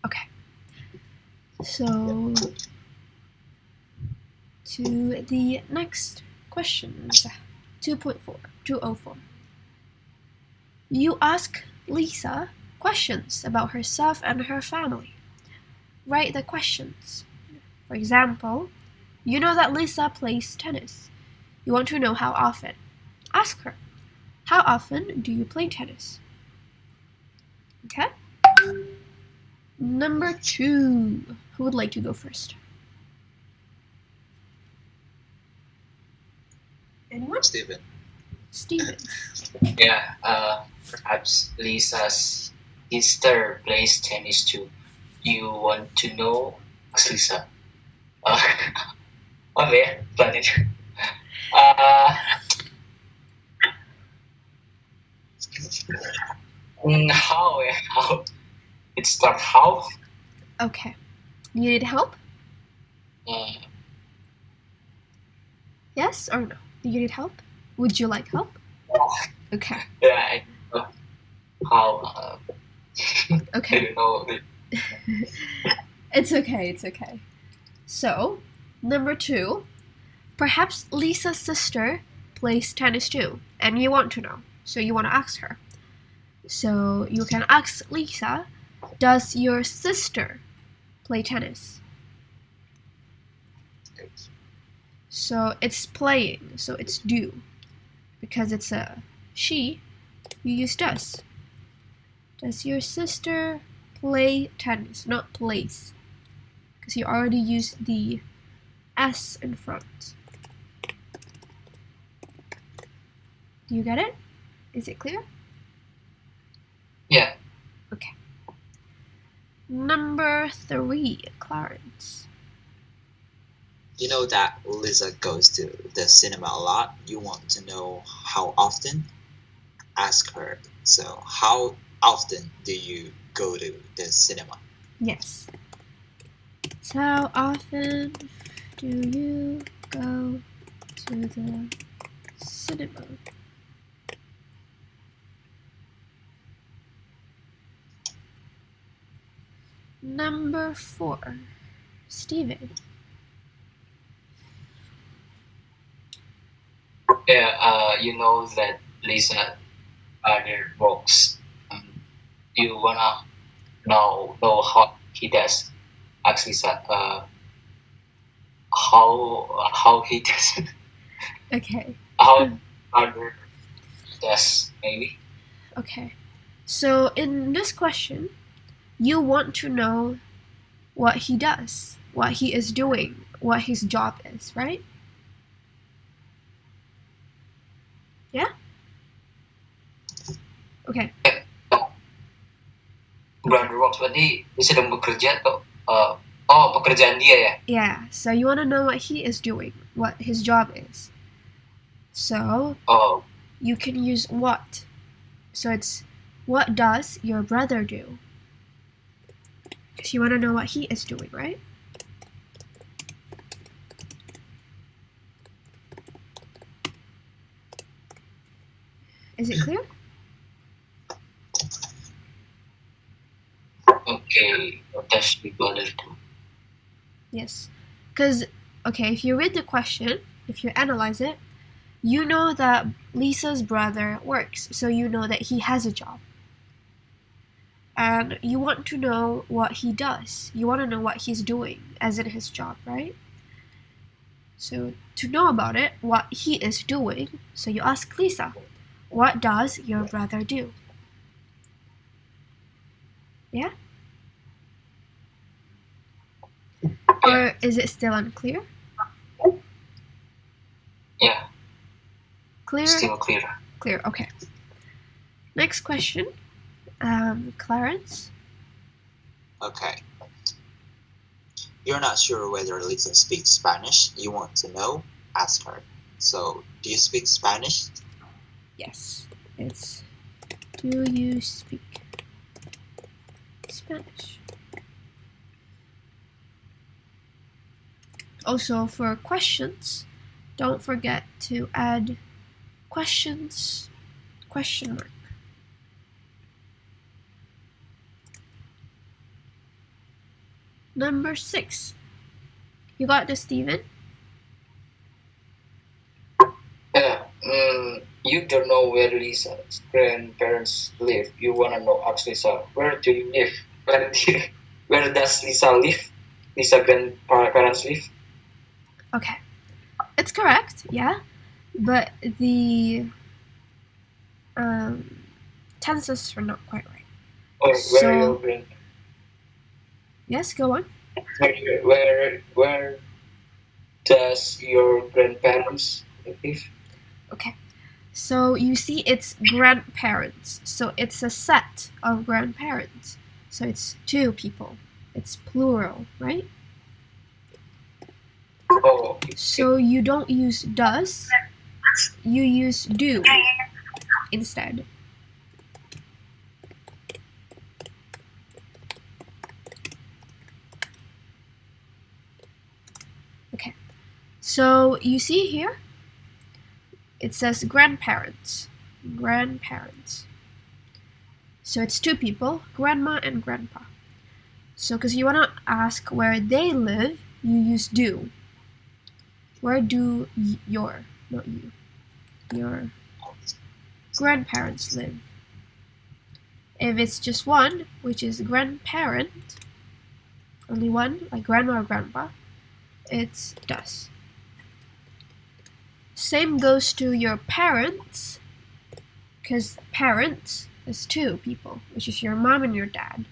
Okay. So, to the next questions. 204. You ask Lisa questions about herself and her family. Write the questions. For example, you know that Lisa plays tennis. You want to know how often. Ask her, how often do you play tennis? Okay? Number 2. Who would like to go first? Anyone? Steven. Yeah, perhaps Lisa's sister plays tennis too. You want to know? Ask Lisa. Apa ya? Planet. How? It start how? Okay. You need help? Yes or no? Do you need help? Would you like help? Okay. Yeah, I know how. Okay. I don't know. It's okay. So, number 2, perhaps Lisa's sister plays tennis too, and you want to know, so you want to ask her. So, you can ask Lisa, does your sister play tennis? So, it's playing, so it's do. Because it's a she, you use does. Does your sister play tennis? Not plays. Because you already used the S in front. Do you get it? Is it clear? Yeah. Okay. Number 3, Clarence. You know that Lisa goes to the cinema a lot. You want to know how often? Ask her. So, how often do you go to the cinema? Yes. So how often do you go to the cinema? Number 4, Steven. Yeah, you know that Lisa other books. You wanna know how he does. Ask Lisa how he does Okay. how other does maybe. Okay. So in this question, you want to know what he does, what he is doing, what his job is, right? Yeah? Okay. Brother Works berarti dia sedang bekerja atau pekerjaan dia ya? Yeah. So you want to know what he is doing, what his job is. So Oh, you can use what. So it's what does your brother do? Because you want to know what he is doing, right? Is it clear? okay. That's the brother too. Yes. Because, okay, if you read the question, if you analyze it, you know that Lisa's brother works, so you know that he has a job. And you want to know what he does. You want to know what he's doing, as in his job, right? So to know about it, what he is doing, so you ask Lisa, what does your brother do? Yeah? Or is it still unclear? Yeah, Clear? still clear. Clear, okay. Next question, Clarence. Okay. You're not sure whether Lisa speaks Spanish. You want to know? Ask her. So, do you speak Spanish? Yes, it's do you speak Spanish? Also, for questions, don't forget to add questions, question mark. Number 6. You got this, Steven? Yeah, you don't know where Lisa's grandparents live. You wanna know, ask Lisa, where do you live? Where does Lisa live? Lisa grandparents live? Okay. It's correct, yeah. But the tenses are not quite right. Or So- where your grand Yes, go on. where does your grandparents live? Okay. So you see it's grandparents. So it's a set of grandparents. So it's 2 people. It's plural, right? Oh, So you don't use does, you use do instead. Okay. So you see here, it says grandparents. Grandparents. So it's 2 people, grandma and grandpa. So because you want to ask where they live, you use do. Where do your, not you, your grandparents live? If it's just one, which is grandparent, only one, like grandma or grandpa, it's does. Same goes to your parents, because parents is 2 people, which is your mom and your dad.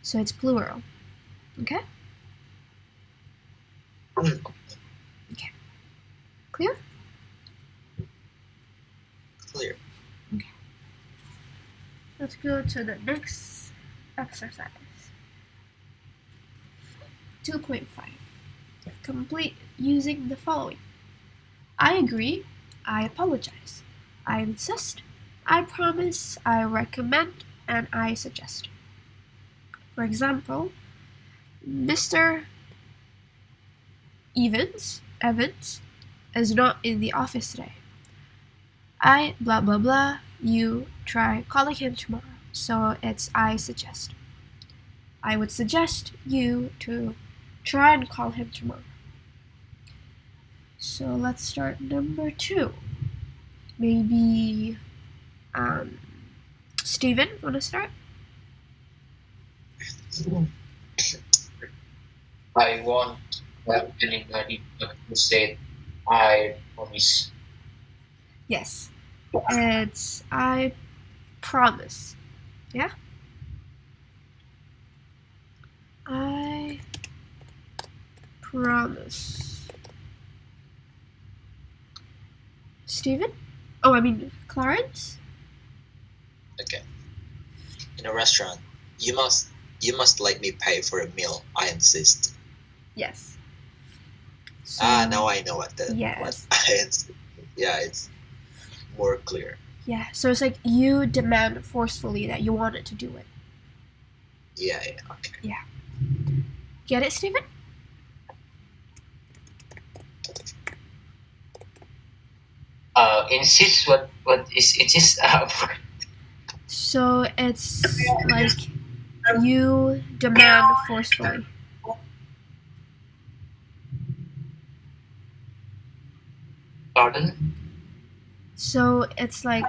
So it's plural. Okay? Okay. Clear? Clear. Let's go to the next exercise. 2.5. complete using the following: I agree, I apologize, I insist, I promise, I recommend, and I suggest. For example, Mr. Evans is not in the office today. I blah blah blah, you try calling him tomorrow. So it's I suggest. I would suggest you to try and call him tomorrow. So let's start number 2. Maybe Steven, wanna start? I won't have anybody who said I promise. Yes. It's I promise. Yeah? I promise. Steven? Oh, I mean Clarence? Okay. In a restaurant, you must let me pay for a meal. I insist. Yes. So, Now I know what yes. what I insist. Yeah, it's more clear. Yeah, so it's like you demand forcefully that you want it to do it. Yeah, okay. Get it, Steven? Insist. What is insist? So it's like you demand forcefully. Pardon? So it's like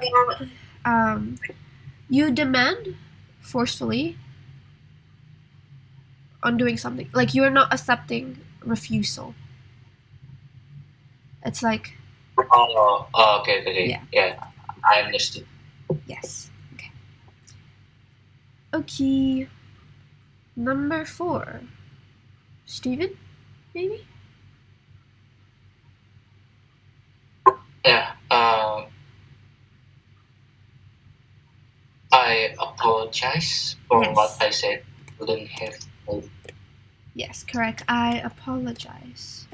you demand forcefully on doing something. Like you're not accepting refusal. It's like Okay. Yeah. Yeah, I understood. yes. Okay. Number 4. Steven, maybe? Yeah. I apologize for Yes. what I said. Wouldn't have. Yes, correct. I apologize.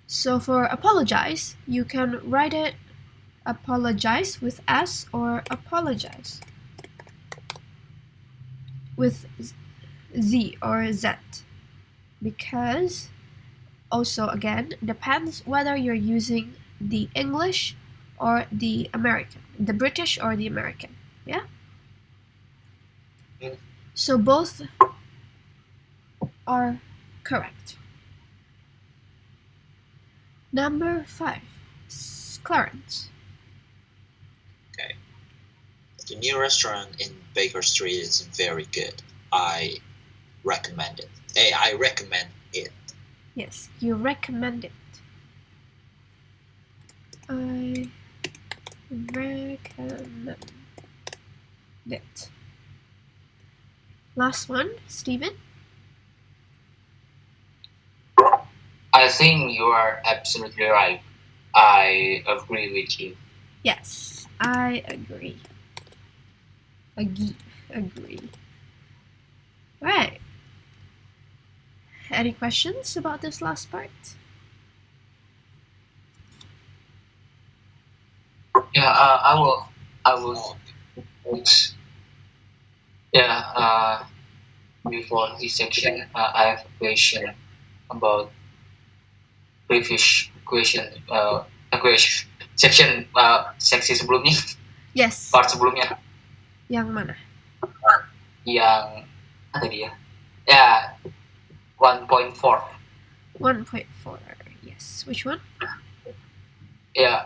So for apologize, you can write it apologize with S or apologize with Z or Z, because also again depends whether you're using the English or the American, the British or the American. Yeah? Mm. So both are correct. Number 5. Clarence. Okay. The new restaurant in Baker Street is very good. I recommend it. Hey, I recommend it. Yes, you recommend it. I recommend it. Last one, Steven. I think you are absolutely right. I agree with you. Yes, I agree. Agree. Right. Any questions about this last part? Yeah, I will. Yeah. Before this section, I have a question about previous question. Question section seksi sebelumnya, Yes. part sebelumnya Yang mana? yang apa tadi ya? Ya, 1.4. 1.4. Yes. Which one? Yeah.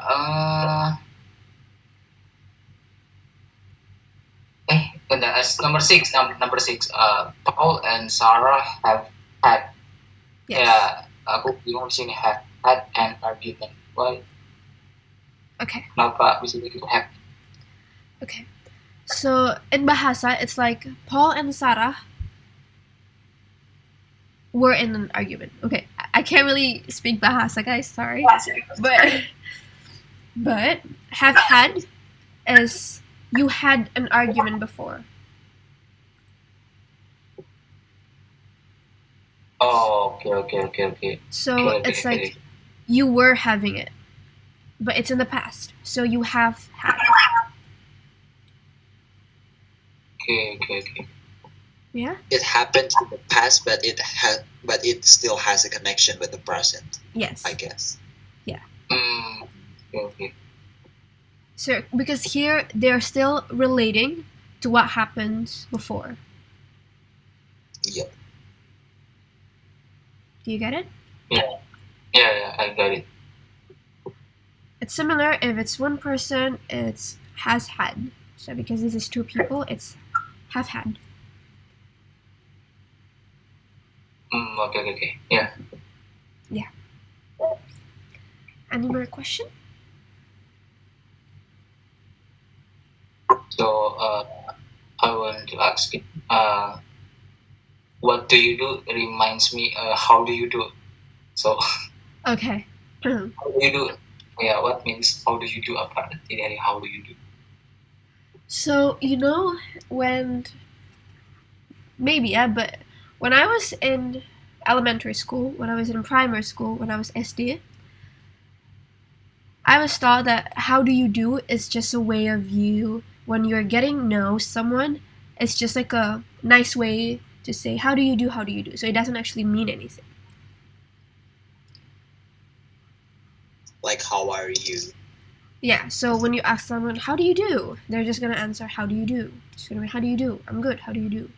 Number 6. Number 6. Paul and Sarah have had. Yes. Yeah. Aku bingung di sini had an argument. Why? Okay. Kenapa bisa begitu have? Okay. So in bahasa, it's like Paul and Sarah were in an argument. Okay, I can't really speak bahasa, guys. Sorry, but have had is you had an argument before. Oh, okay. So Okay, it's okay, like you were having it, but it's in the past. So you have had. okay. Yeah. It happened in the past, but it still has a connection with the present, Yes. I guess. Okay. So because here they're still relating to what happened before. Yep. Do you get it? Yeah, I got it. It's similar if it's one person, it's has had. So because this is two people, it's have had. Okay. Yeah. Any more question? So, I want to ask it. What do you do? Reminds me. How do you do? So, Okay. how do you do? Yeah. What means how do you do? Apa arti how do you do? So when maybe but when I was in elementary school, when I was in primary school, when I was SD, I was taught that how do you do is just a way of you when you're getting know someone. It's just like a nice way to say how do you do, how do you do. So it doesn't actually mean anything. Like, how are you? Yeah. So when you ask someone how do you do, they're just gonna answer how do you do. It's gonna be how do you do? I'm good. How do you do?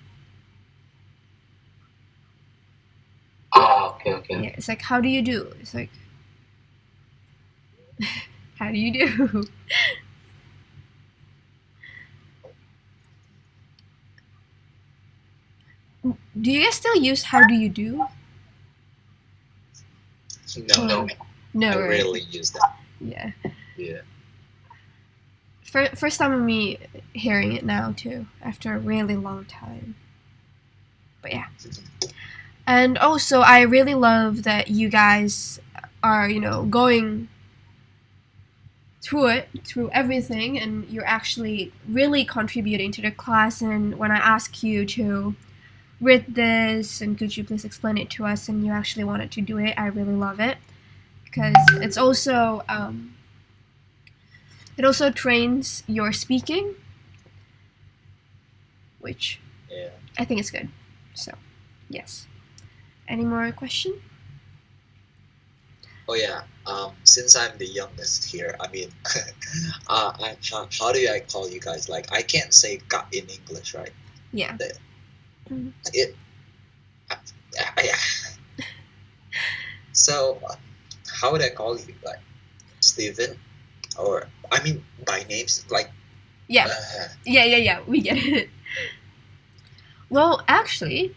Okay. Yeah. It's like how do you do? It's like how do you do? Do you guys still use how do you do? No, No, I right? rarely use that. Yeah. Yeah. First time of me hearing it now too, after a really long time. But yeah. And also, I really love that you guys are, going through everything, and you're actually really contributing to the class. And when I ask you to read this, and could you please explain it to us, and you actually wanted to do it, I really love it because it's also it also trains your speaking, which Yeah. I think is good. So, yes. Any more question? Oh yeah. Since I'm the youngest here, I mean, how do I call you guys? Like, I can't say "ka" in English, right? Yeah. It. Yeah. So, how would I call you? Like, Steven? Or, I mean, by names? Like, Yeah. Yeah. We get it. Well, actually,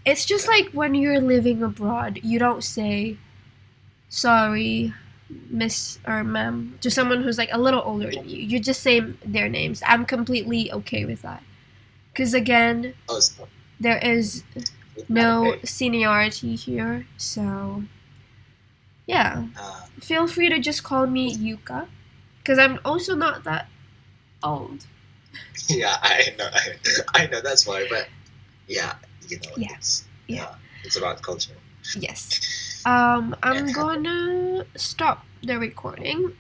it's just like when you're living abroad, you don't say sorry, miss or ma'am to someone who's like a little older than you. You just say their names. I'm completely okay with that. Because again, oh, so, there is no seniority here, so yeah. Feel free to just call me Yuka, because I'm also not that old. Yeah, I know that's why, but yeah, Yeah. It's about culture. Yes. I'm gonna stop the recording